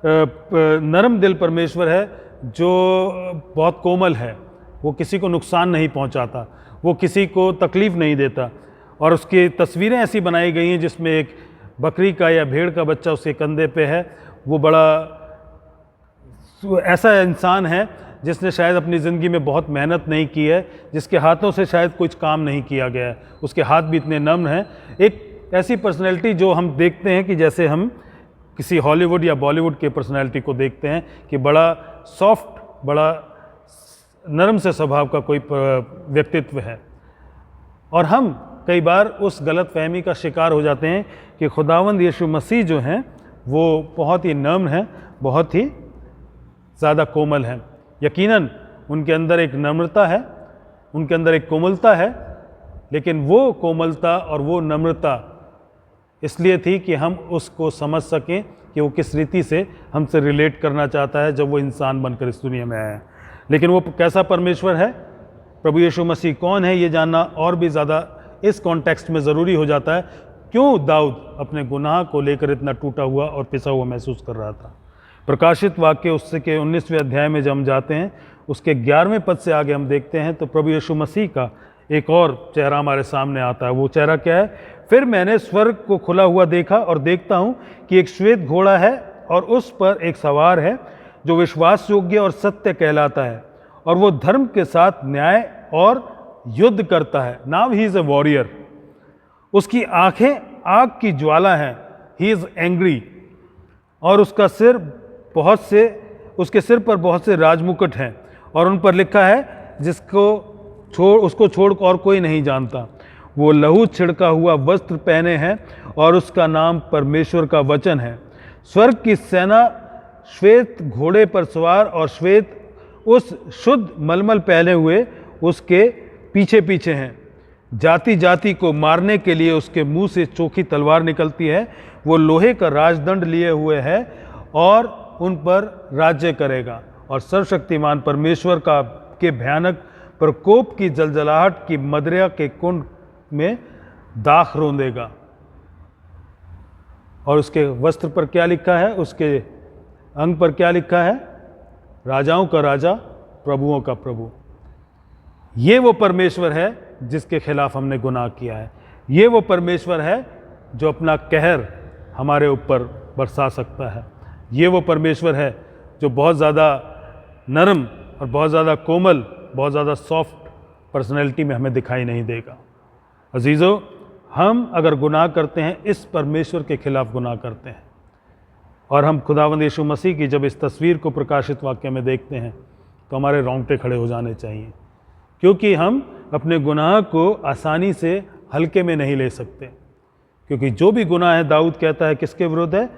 नरम दिल परमेश्वर है जो बहुत कोमल है। वो किसी को नुकसान नहीं पहुंचाता, वो किसी को तकलीफ़ नहीं देता। और उसकी तस्वीरें ऐसी बनाई गई हैं जिसमें एक बकरी का या भेड़ का बच्चा उसके कंधे पे है। वो बड़ा ऐसा इंसान है जिसने शायद अपनी ज़िंदगी में बहुत मेहनत नहीं की है, जिसके हाथों से शायद कुछ काम नहीं किया गया है, उसके हाथ भी इतने नम्र हैं। एक ऐसी पर्सनैलिटी जो हम देखते हैं कि जैसे हम किसी हॉलीवुड या बॉलीवुड के पर्सनैलिटी को देखते हैं कि बड़ा सॉफ्ट, बड़ा नरम से स्वभाव का कोई व्यक्तित्व है। और हम कई बार उस गलत फहमी का शिकार हो जाते हैं कि खुदावंद यीशु मसीह जो हैं वो बहुत ही नम्र हैं, बहुत ही ज़्यादा कोमल हैं। यकीनन उनके अंदर एक नम्रता है, उनके अंदर एक कोमलता है, लेकिन वो कोमलता और वो नम्रता इसलिए थी कि हम उसको समझ सकें कि वो किस रीति से हमसे रिलेट करना चाहता है जब वो इंसान बनकर इस दुनिया में आया है। लेकिन वो कैसा परमेश्वर है, प्रभु यीशु मसीह कौन है, ये जानना और भी ज़्यादा इस कॉन्टेक्स्ट में ज़रूरी हो जाता है। क्यों दाऊद अपने गुनाह को लेकर इतना टूटा हुआ और पिसा हुआ महसूस कर रहा था। प्रकाशित वाक्य उससे के 19वें अध्याय में जब हम जाते हैं, उसके 11वें पद से आगे हम देखते हैं तो प्रभु यीशु मसीह का एक और चेहरा हमारे सामने आता है। वो चेहरा क्या है? फिर मैंने स्वर्ग को खुला हुआ देखा और देखता हूँ कि एक श्वेत घोड़ा है और उस पर एक सवार है जो विश्वास योग्य और सत्य कहलाता है, और वो धर्म के साथ न्याय और युद्ध करता है। Now he is a warrior. उसकी आंखें आग की ज्वाला हैं, ही इज़ एंग्री, और उसका सिर उसके सिर पर बहुत से राजमुकुट हैं और उन पर लिखा है उसको छोड़ और कोई नहीं जानता। वो लहू छिड़का हुआ वस्त्र पहने हैं और उसका नाम परमेश्वर का वचन है। स्वर्ग की सेना श्वेत घोड़े पर सवार और श्वेत उस शुद्ध मलमल पहने हुए उसके पीछे पीछे हैं। जाति जाति को मारने के लिए उसके मुंह से चोखी तलवार निकलती है। वो लोहे का राजदंड लिए हुए है और उन पर राज्य करेगा और सर्वशक्तिमान परमेश्वर का के भयानक प्रकोप की जलजलाहट की मदरिया के कुंड में दाख रोंदेगा। और उसके वस्त्र पर क्या लिखा है, उसके अंग पर क्या लिखा है? राजाओं का राजा, प्रभुओं का प्रभु। ये वो परमेश्वर है जिसके खिलाफ हमने गुनाह किया है। ये वो परमेश्वर है जो अपना कहर हमारे ऊपर बरसा सकता है। ये वो परमेश्वर है जो बहुत ज़्यादा नरम और बहुत ज़्यादा कोमल, बहुत ज़्यादा सॉफ्ट पर्सनैलिटी में हमें दिखाई नहीं देगा। अजीज़ों, हम अगर गुनाह करते हैं, इस परमेश्वर के खिलाफ गुनाह करते हैं। और हम खुदावंद यीशु मसीह की जब इस तस्वीर को प्रकाशित वाक्य में देखते हैं तो हमारे रोंगटे खड़े हो जाने चाहिए, क्योंकि हम अपने गुनाह को आसानी से हल्के में नहीं ले सकते। क्योंकि जो भी गुनाह है, दाऊद कहता है किसके विरुद्ध है?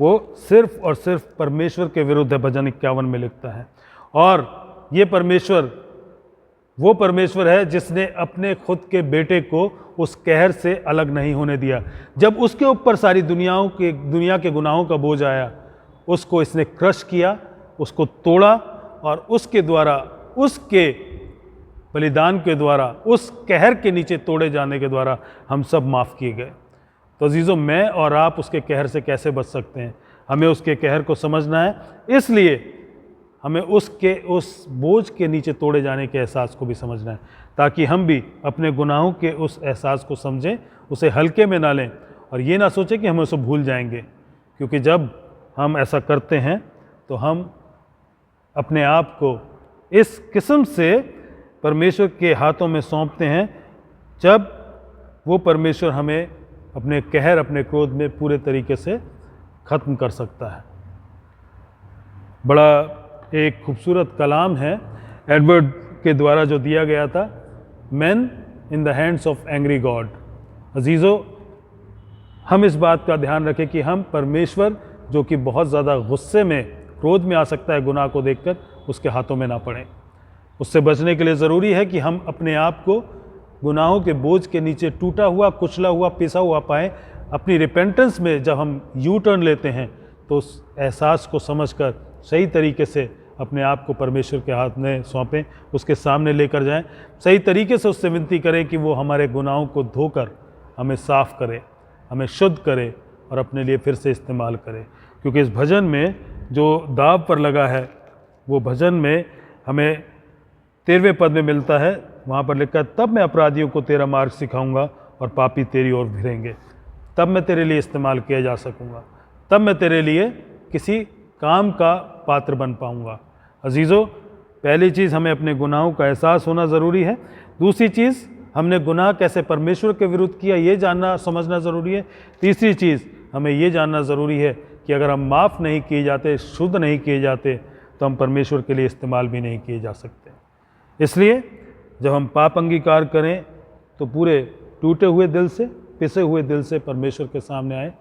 वो सिर्फ और सिर्फ परमेश्वर के विरुद्ध है। भजन 51 में लिखता है। और ये परमेश्वर वो परमेश्वर है जिसने अपने खुद के बेटे को उस कहर से अलग नहीं होने दिया। जब उसके ऊपर सारी दुनिया के गुनाहों का बोझ आया, उसको इसने क्रश किया, उसको तोड़ा और उसके द्वारा, उसके बलिदान के द्वारा, उस कहर के नीचे तोड़े जाने के द्वारा हम सब माफ़ किए गए। तो अजीज़ों, मैं और आप उसके कहर से कैसे बच सकते हैं? हमें उसके कहर को समझना है। इसलिए हमें उस बोझ के नीचे तोड़े जाने के एहसास को भी समझना है, ताकि हम भी अपने गुनाहों के उस एहसास को समझें, उसे हल्के में ना लें और ये ना सोचें कि हम उसे भूल जाएंगे। क्योंकि जब हम ऐसा करते हैं तो हम अपने आप को इस किस्म से परमेश्वर के हाथों में सौंपते हैं, जब वो परमेश्वर हमें अपने कहर, अपने क्रोध में पूरे तरीके से ख़त्म कर सकता है। बड़ा एक खूबसूरत कलाम है एडवर्ड के द्वारा जो दिया गया था, man in the hands of angry God. अजीज़ों, हम इस बात का ध्यान रखें कि हम परमेश्वर, जो कि बहुत ज़्यादा गुस्से में, क्रोध में आ सकता है गुनाह को देखकर, उसके हाथों में ना पड़ें। उससे बचने के लिए ज़रूरी है कि हम अपने आप को गुनाहों के बोझ के नीचे टूटा हुआ, कुचला हुआ, पिसा हुआ पाएँ। अपनी रिपेंटेंस में जब हम यू टर्न लेते हैं तो उस एहसास को समझकर सही तरीके से अपने आप को परमेश्वर के हाथ में सौंपें, उसके सामने लेकर जाएं, सही तरीके से उससे विनती करें कि वो हमारे गुनाहों को धोकर हमें साफ़ करे, हमें शुद्ध करे और अपने लिए फिर से इस्तेमाल करे। क्योंकि इस भजन में जो दाव पर लगा है, वो भजन में हमें 13वें पद में मिलता है। वहाँ पर लिखा है, तब मैं अपराधियों को तेरा मार्ग सिखाऊंगा और पापी तेरी ओर भिड़ेंगे। तब मैं तेरे लिए इस्तेमाल किया जा सकूँगा, तब मैं तेरे लिए किसी काम का पात्र बन पाऊँगा। अजीज़ों, पहली चीज़, हमें अपने गुनाहों का एहसास होना ज़रूरी है। दूसरी चीज़, हमने गुनाह कैसे परमेश्वर के विरुद्ध किया, ये जानना समझना ज़रूरी है। तीसरी चीज़, हमें ये जानना ज़रूरी है कि अगर हम माफ़ नहीं किए जाते, शुद्ध नहीं किए जाते, तो हम परमेश्वर के लिए इस्तेमाल भी नहीं किए जा सकते। इसलिए जब हम पाप अंगीकार करें तो पूरे टूटे हुए दिल से, पिसे हुए दिल से परमेश्वर के सामने आए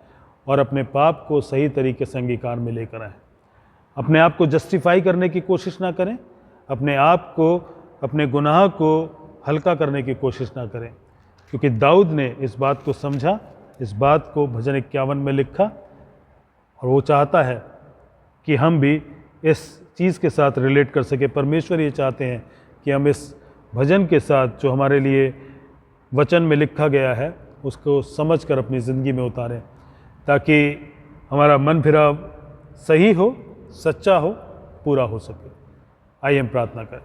और अपने पाप को सही तरीके से अंगीकार में लेकर आए। अपने आप को जस्टिफाई करने की कोशिश ना करें, अपने आप को, अपने गुनाह को हल्का करने की कोशिश ना करें। क्योंकि दाऊद ने इस बात को समझा, इस बात को भजन 51 में लिखा और वो चाहता है कि हम भी इस चीज़ के साथ रिलेट कर सके। परमेश्वर ये चाहते हैं कि हम इस भजन के साथ जो हमारे लिए वचन में लिखा गया है उसको समझकर अपनी ज़िंदगी में उतारें, ताकि हमारा मन फिराव सही हो, सच्चा हो, पूरा हो सके। आइए हम प्रार्थना करें।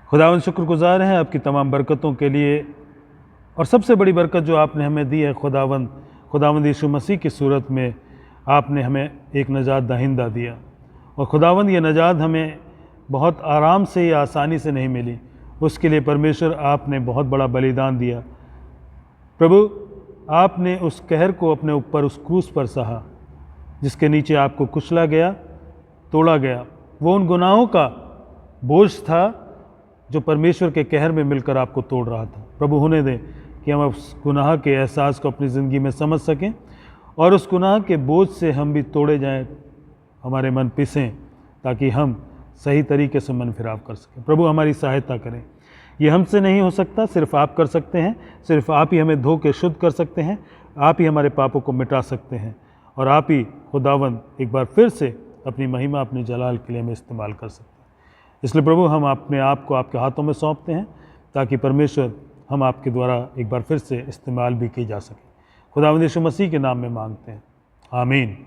खुदावंद, शुक्रगुजार हैं आपकी तमाम बरकतों के लिए, और सबसे बड़ी बरकत जो आपने हमें दी है खुदावंद यीशु मसीह की सूरत में आपने हमें एक नजात दहिंदा दिया। और खुदावंद, ये नजात हमें बहुत आराम से या आसानी से नहीं मिली, उसके लिए परमेश्वर आपने बहुत बड़ा बलिदान दिया। प्रभु, आपने उस कहर को अपने ऊपर उस क्रूस पर सहा, जिसके नीचे आपको कुचला गया, तोड़ा गया। वो उन गुनाहों का बोझ था जो परमेश्वर के कहर में मिलकर आपको तोड़ रहा था। प्रभु होने दें कि हम उस गुनाह के एहसास को अपनी ज़िंदगी में समझ सकें और उस गुनाह के बोझ से हम भी तोड़े जाएं, हमारे मन पिसें, ताकि हम सही तरीके से मन फिराव कर सकें। प्रभु हमारी सहायता करें। ये हमसे नहीं हो सकता, सिर्फ आप कर सकते हैं। सिर्फ आप ही हमें धो के शुद्ध कर सकते हैं, आप ही हमारे पापों को मिटा सकते हैं और आप ही खुदावंद एक बार फिर से अपनी महिमा, अपने जलाल के लिए हमें इस्तेमाल कर सकते हैं। इसलिए प्रभु हम अपने आप को आपके हाथों में सौंपते हैं, ताकि परमेश्वर हम आपके द्वारा एक बार फिर से इस्तेमाल भी की जा सके। खुदावंद यीशु मसीह के नाम में मांगते हैं, आमीन।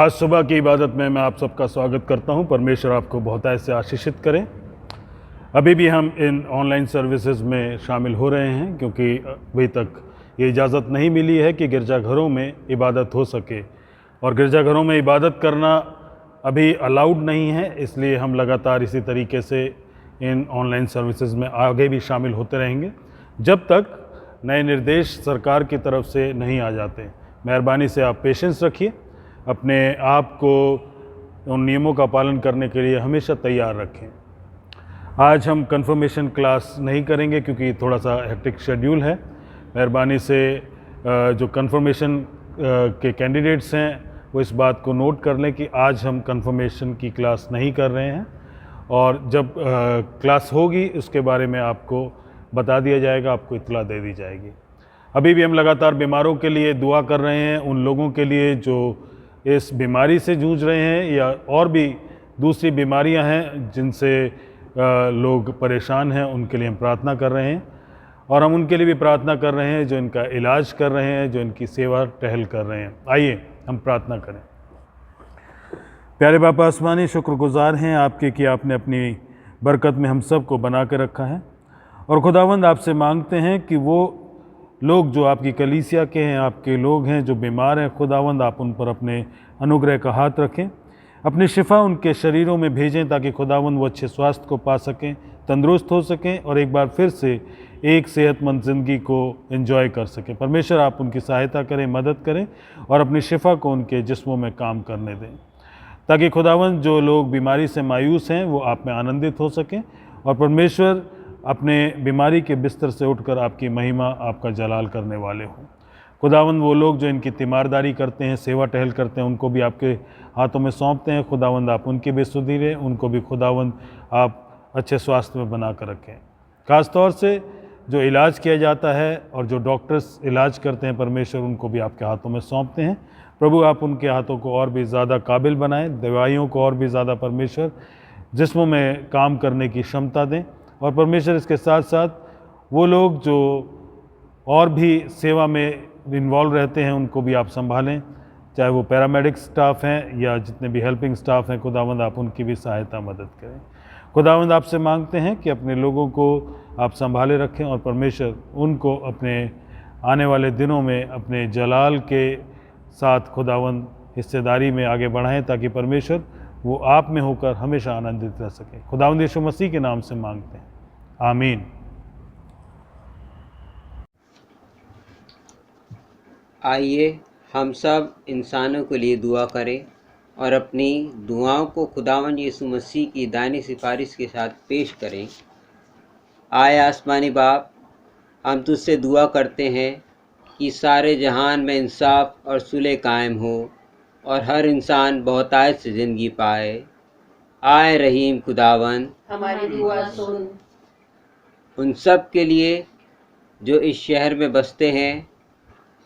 आज सुबह की इबादत में मैं आप सबका स्वागत करता हूं। परमेश्वर आपको बहुत ऐसे आशीषित करें। अभी भी हम इन ऑनलाइन सर्विसेज में शामिल हो रहे हैं क्योंकि अभी तक ये इजाज़त नहीं मिली है कि गिरजाघरों में इबादत हो सके, और गिरजाघरों में इबादत करना अभी अलाउड नहीं है। इसलिए हम लगातार इसी तरीके से इन ऑनलाइन सर्विसेज में आगे भी शामिल होते रहेंगे जब तक नए निर्देश सरकार की तरफ से नहीं आ जाते। मेहरबानी से आप पेशेंस रखिए, अपने आप को उन नियमों का पालन करने के लिए हमेशा तैयार रखें। आज हम कंफर्मेशन क्लास नहीं करेंगे क्योंकि थोड़ा सा हेक्टिक शेड्यूल है। मेहरबानी से जो कंफर्मेशन के कैंडिडेट्स हैं वो इस बात को नोट कर लें कि आज हम कंफर्मेशन की क्लास नहीं कर रहे हैं, और जब क्लास होगी उसके बारे में आपको बता दिया जाएगा, आपको इत्तला दे दी जाएगी। अभी भी हम लगातार बीमारों के लिए दुआ कर रहे हैं, उन लोगों के लिए जो इस बीमारी से जूझ रहे हैं या और भी दूसरी बीमारियां हैं जिनसे लोग परेशान हैं, उनके लिए हम प्रार्थना कर रहे हैं। और हम उनके लिए भी प्रार्थना कर रहे हैं जो इनका इलाज कर रहे हैं, जो इनकी सेवा टहल कर रहे हैं। आइए हम प्रार्थना करें। प्यारे बापा आसमानी, शुक्रगुजार हैं आपके कि आपने अपनी बरकत में हम सब को बना के रखा है। और खुदावंद आपसे मांगते हैं कि वो लोग जो आपकी कलीसिया के हैं, आपके लोग हैं जो बीमार हैं, खुदावंद आप उन पर अपने अनुग्रह का हाथ रखें, अपनी शिफा उनके शरीरों में भेजें ताकि खुदावंद वो अच्छे स्वास्थ्य को पा सकें, तंदुरुस्त हो सकें और एक बार फिर से एक सेहतमंद ज़िंदगी को एंजॉय कर सकें। परमेश्वर आप उनकी सहायता करें, मदद करें और अपनी शिफा को उनके जिस्मों में काम करने दें ताकि खुदावंद जो लोग बीमारी से मायूस हैं वो आप में आनंदित हो सकें, और परमेश्वर अपने बीमारी के बिस्तर से उठकर आपकी महिमा, आपका जलाल करने वाले हों। खुदावंद वो लोग जो इनकी तीमारदारी करते हैं, सेवा टहल करते हैं, उनको भी आपके हाथों में सौंपते हैं। खुदावंद आप उनकी भी सुधीरें, उनको भी खुदावंद आप अच्छे स्वास्थ्य में बना कर रखें। ख़ास तौर से जो इलाज किया जाता है और जो डॉक्टर्स इलाज करते हैं, परमेश्वर उनको भी आपके हाथों में सौंपते हैं। प्रभु आप उनके हाथों को और भी ज़्यादा काबिल बनाएं, दवाइयों को और भी ज़्यादा परमेश्वर जिस्मों में काम करने की क्षमता दें। और परमेश्वर इसके साथ साथ वो लोग जो और भी सेवा में इन्वॉल्व रहते हैं उनको भी आप संभालें, चाहे वो पैरामेडिक स्टाफ हैं या जितने भी हेल्पिंग स्टाफ हैं। खुदावंद आप उनकी भी सहायता मदद करें। खुदावंद आपसे मांगते हैं कि अपने लोगों को आप संभाले रखें और परमेश्वर उनको अपने आने वाले दिनों में अपने जलाल के साथ खुदावंद हिस्सेदारी में आगे बढ़ाएं ताकि परमेश्वर वो आप में होकर हमेशा आनंदित रह सके। खुदावंद यीशु मसीह के नाम से मांगते हैं, आमीन। आइए हम सब इंसानों के लिए दुआ करें और अपनी दुआओं को खुदावंद यीशु मसीह की दानी सिफारिश के साथ पेश करें। आए आसमानी बाप, हम तुझसे दुआ करते हैं कि सारे जहान में इंसाफ और सुलह कायम हो और हर इंसान बहुतायत से ज़िंदगी पाए। आए रहीम खुदावन, हमारी दुआ सुन। उन सब के लिए जो इस शहर में बसते हैं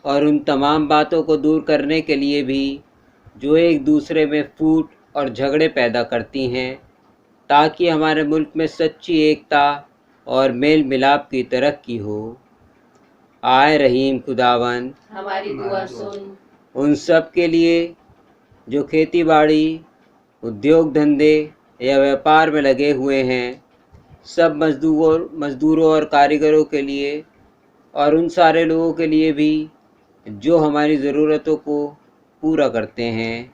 और उन तमाम बातों को दूर करने के लिए भी जो एक दूसरे में फूट और झगड़े पैदा करती हैं, ताकि हमारे मुल्क में सच्ची एकता और मेल मिलाप की तरक्की हो। आए रहीम खुदावन, हमारी दुआ सुन। उन सब के लिए जो खेती बाड़ी, उद्योग धंधे या व्यापार में लगे हुए हैं, सब मज़दूरों और कारीगरों के लिए, और उन सारे लोगों के लिए भी जो हमारी ज़रूरतों को पूरा करते हैं।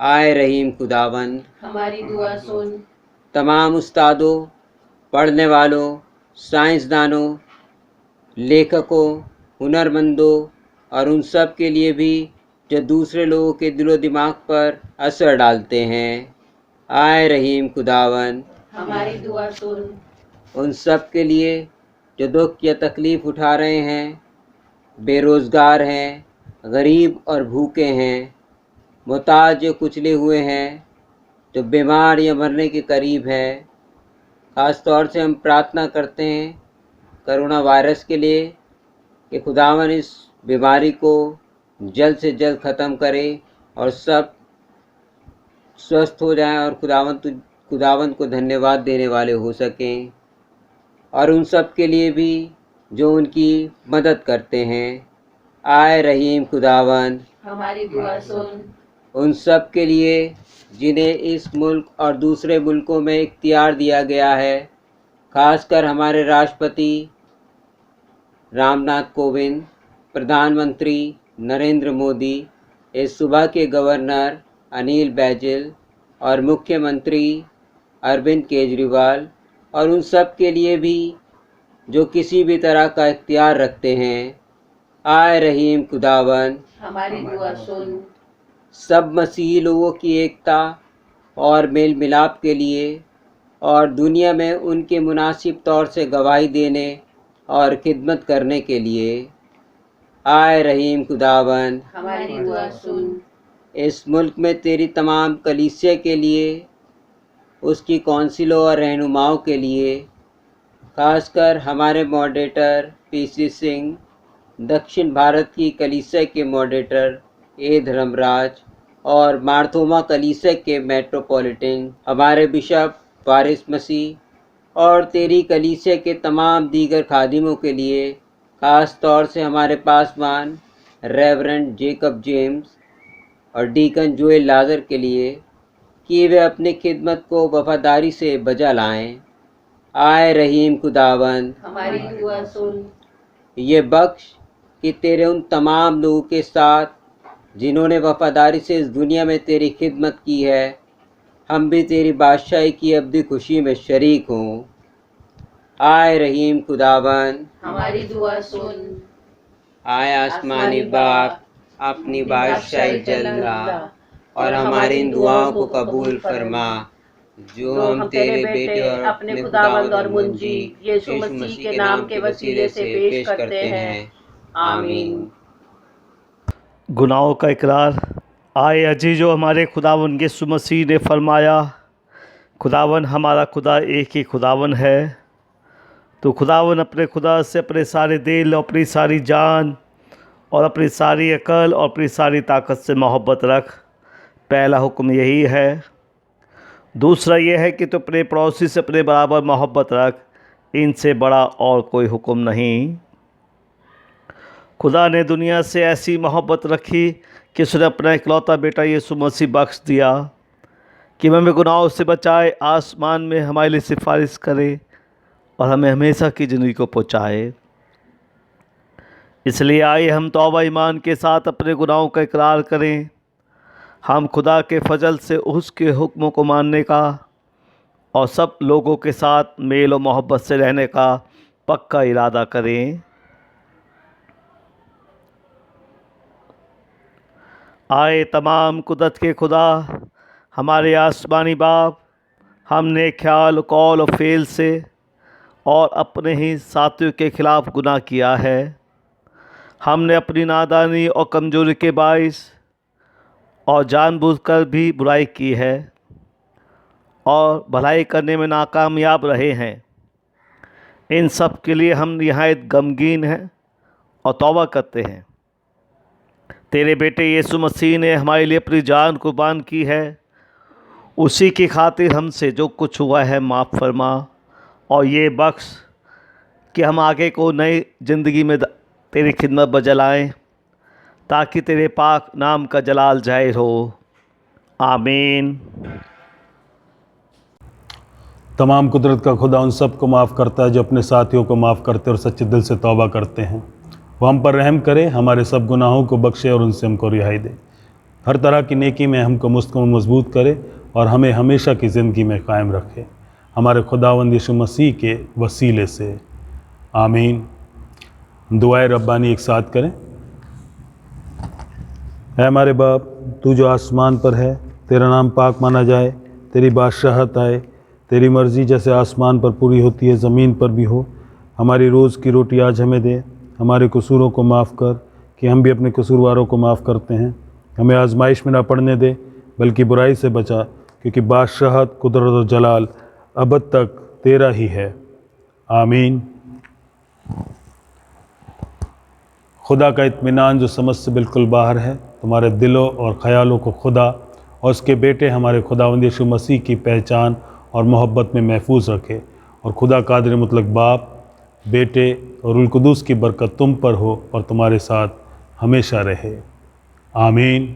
आए रहीम खुदावन, हमारी दुआ सुन। तमाम उस्तादों, पढ़ने वालों, साइंसदानों, लेखकों, हुनरमंदों और उन सब के लिए भी जो दूसरे लोगों के दिलो दिमाग पर असर डालते हैं। आए रहीम खुदावन, हमारी दुआ सुन। उन सब के लिए जो दुख या तकलीफ़ उठा रहे हैं, बेरोज़गार हैं, गरीब और भूखे हैं, मुहताज या कुचले हुए हैं, जो बीमार या मरने के करीब है। ख़ास तौर से हम प्रार्थना करते हैं कोरोना वायरस के लिए कि खुदावन इस बीमारी को जल्द से जल्द ख़त्म करे और सब स्वस्थ हो जाएं और खुदावंत को धन्यवाद देने वाले हो सकें। और उन सब के लिए भी जो उनकी मदद करते हैं। आए रहीम खुदावन, हमारी दुआ सुन। उन सब के लिए जिन्हें इस मुल्क और दूसरे मुल्कों में इख्तियार दिया गया है, खासकर हमारे राष्ट्रपति रामनाथ कोविंद, प्रधानमंत्री नरेंद्र मोदी, इस सूबा के गवर्नर अनिल बैजल और मुख्यमंत्री अरविंद केजरीवाल, और उन सब के लिए भी जो किसी भी तरह का इख्तियार रखते हैं। आए रहीम खुदावन, हमारी दुआ सुन। सब मसीही लोगों की एकता और मेल मिलाप के लिए और दुनिया में उनके मुनासिब तौर से गवाही देने और खिदमत करने के लिए। आए रहीम खुदावन, हमारी दुआ सुन। इस मुल्क में तेरी तमाम कलीसिया के लिए, उसकी कौंसिलों और रहनुमाओं के लिए, खासकर हमारे मॉडरेटर पीसी सिंह, दक्षिण भारत की कलीसिया के मॉडरेटर ए धर्मराज और मार्थोमा कलीसिया के मेट्रोपॉलिटन हमारे बिशप वारिस मसीह और तेरी कलीसिया के तमाम दीगर खादिमों के लिए, ख़ास तौर से हमारे पासवान रेवरेंड जेकब जेम्स और डीकन जोएल लाजर के लिए कि वे अपनी खिदमत को वफादारी से बजा लाएं। आए रहीम खुदावन, हमारी दुआ सुन। ये बख्श कि तेरे उन तमाम लोगों के साथ जिन्होंने वफादारी से इस दुनिया में तेरी खिदमत की है, हम भी तेरी बादशाही की अब्दी खुशी में शरीक हों। आए रहीम खुदावन, हमारी दुआ सुन। आए आसमानी बाप, अपनी बादशाही जल्ला और हमारी इन दुआओं को कबूल फरमा जो हम तेरे बेटे और अपने खुदावंद और मुंजी यीशु मसीह के नाम के वसीले से पेश करते हैं। आमीन। गुनाहों का इकरार। आए अजीजो, हमारे खुदावन यीशु मसीह ने फरमाया, खुदावन हमारा खुदा एक ही खुदावन है। तो खुदावन अपने खुदा से अपने सारे दिल और अपनी सारी जान और अपनी सारी अकल और अपनी सारी ताकत से मोहब्बत रख। पहला हुक्म यही है। दूसरा यह है कि तो अपने पड़ोसी से अपने बराबर मोहब्बत रख। इनसे बड़ा और कोई हुक्म नहीं। खुदा ने दुनिया से ऐसी मोहब्बत रखी कि उसने अपना इकलौता बेटा यीशु मसीह बख्श दिया कि हमें गुनाहों से बचाए, आसमान में हमारे लिए सिफारिश करे और हमें हमेशा की ज़िंदगी को पहुँचाए। इसलिए आइए हम तौबा ईमान के साथ अपने गुनाहों का इकरार करें। हम खुदा के फजल से उसके हुक्मों को मानने का और सब लोगों के साथ मेल और मोहब्बत से रहने का पक्का इरादा करें। आए तमाम कुदरत के खुदा, हमारे आसमानी बाप, हमने ख्याल, कौल और फ़ेल से और अपने ही साथियों के ख़िलाफ़ गुनाह किया है। हमने अपनी नादानी और कमज़ोरी के बाइस और जानबूझकर भी बुराई की है और भलाई करने में नाकामयाब रहे हैं। इन सब के लिए हम निहायत गमगीन हैं और तौबा करते हैं। तेरे बेटे यीशु मसीह ने हमारे लिए अपनी जान कुर्बान की है। उसी की खातिर हमसे जो कुछ हुआ है माफ़ फरमा और ये बख्श कि हम आगे को नई ज़िंदगी में तेरी खिदमत बजलाएँ ताकि तेरे पाक नाम का जलाल जाहिर हो। आमीन। तमाम कुदरत का खुदा उन सब को माफ़ करता है जो अपने साथियों को माफ़ करते और सच्चे दिल से तौबा करते हैं। वो हम पर रहम करे, हमारे सब गुनाहों को बख्शे और उनसे हमको रिहाई दे। हर तरह की नेकी में हमको मुस्तकमिल मजबूत करे और हमें हमेशा की ज़िंदगी में कायम रखे, हमारे खुदावंद यीशु मसीह के वसीले से। आमीन। दुआए रब्बानी एक साथ करें। है हमारे बाप, तू जो आसमान पर है, तेरा नाम पाक माना जाए, तेरी बादशाहत आए, तेरी मर्ज़ी जैसे आसमान पर पूरी होती है ज़मीन पर भी हो। हमारी रोज़ की रोटी आज हमें दे, हमारे कसूरों को माफ़ कर कि हम भी अपने कसूरवारों को माफ़ करते हैं। हमें आजमाइश में ना पड़ने दे बल्कि बुराई से बचा, क्योंकि बादशाहत, कुदरत और जलाल अबद तक तेरा ही है। आमीन। खुदा का इत्मीनान जो समझ से बिल्कुल बाहर है, तुम्हारे दिलों और ख़यालों को खुदा और उसके बेटे हमारे खुदावंद यीशु मसीह की पहचान और मोहब्बत में महफूज रखे। और खुदा कादिर मुतलक बाप, बेटे और रुल कुदूस की बरकत तुम पर हो और तुम्हारे साथ हमेशा रहे। आमीन।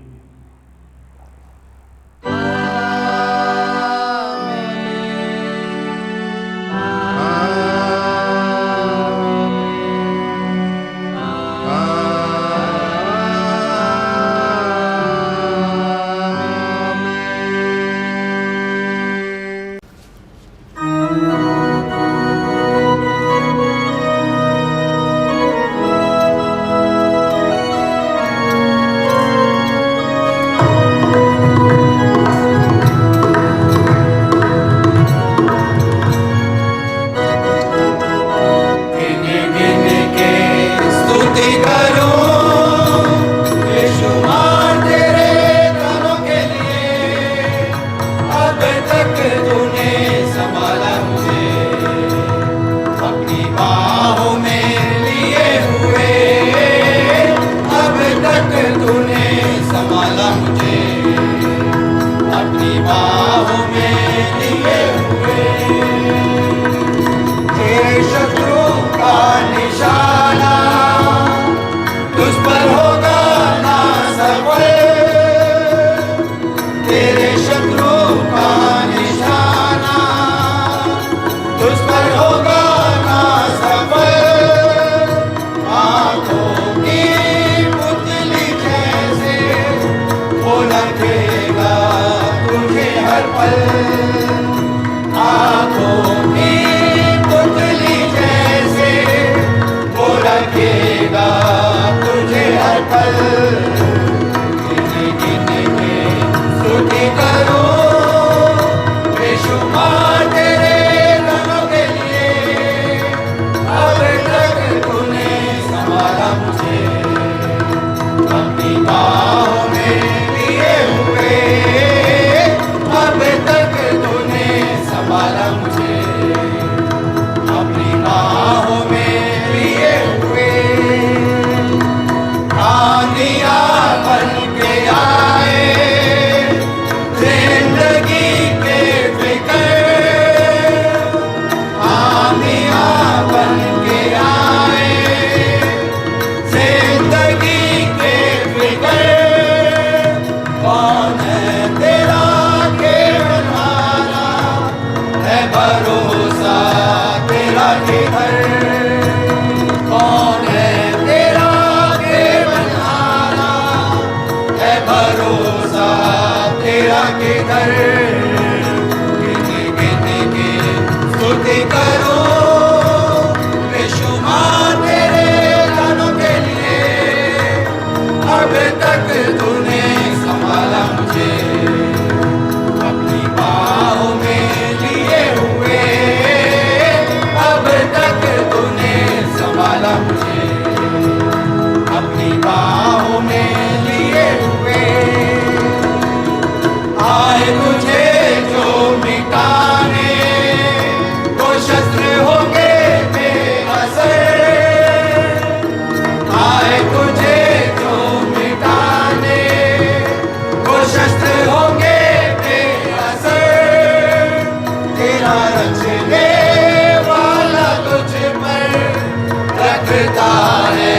रखता है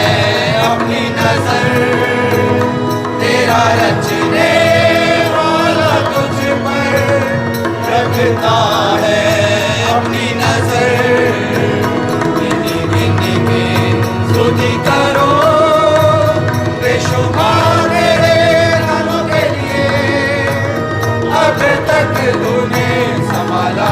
अपनी नजर, तेरा रचने वाला तुझ पर रखता है अपनी नजर। गिनी गिनी के स्तुति करो बेशुमार तेरे नामों के लिए, अब तक तूने संभाला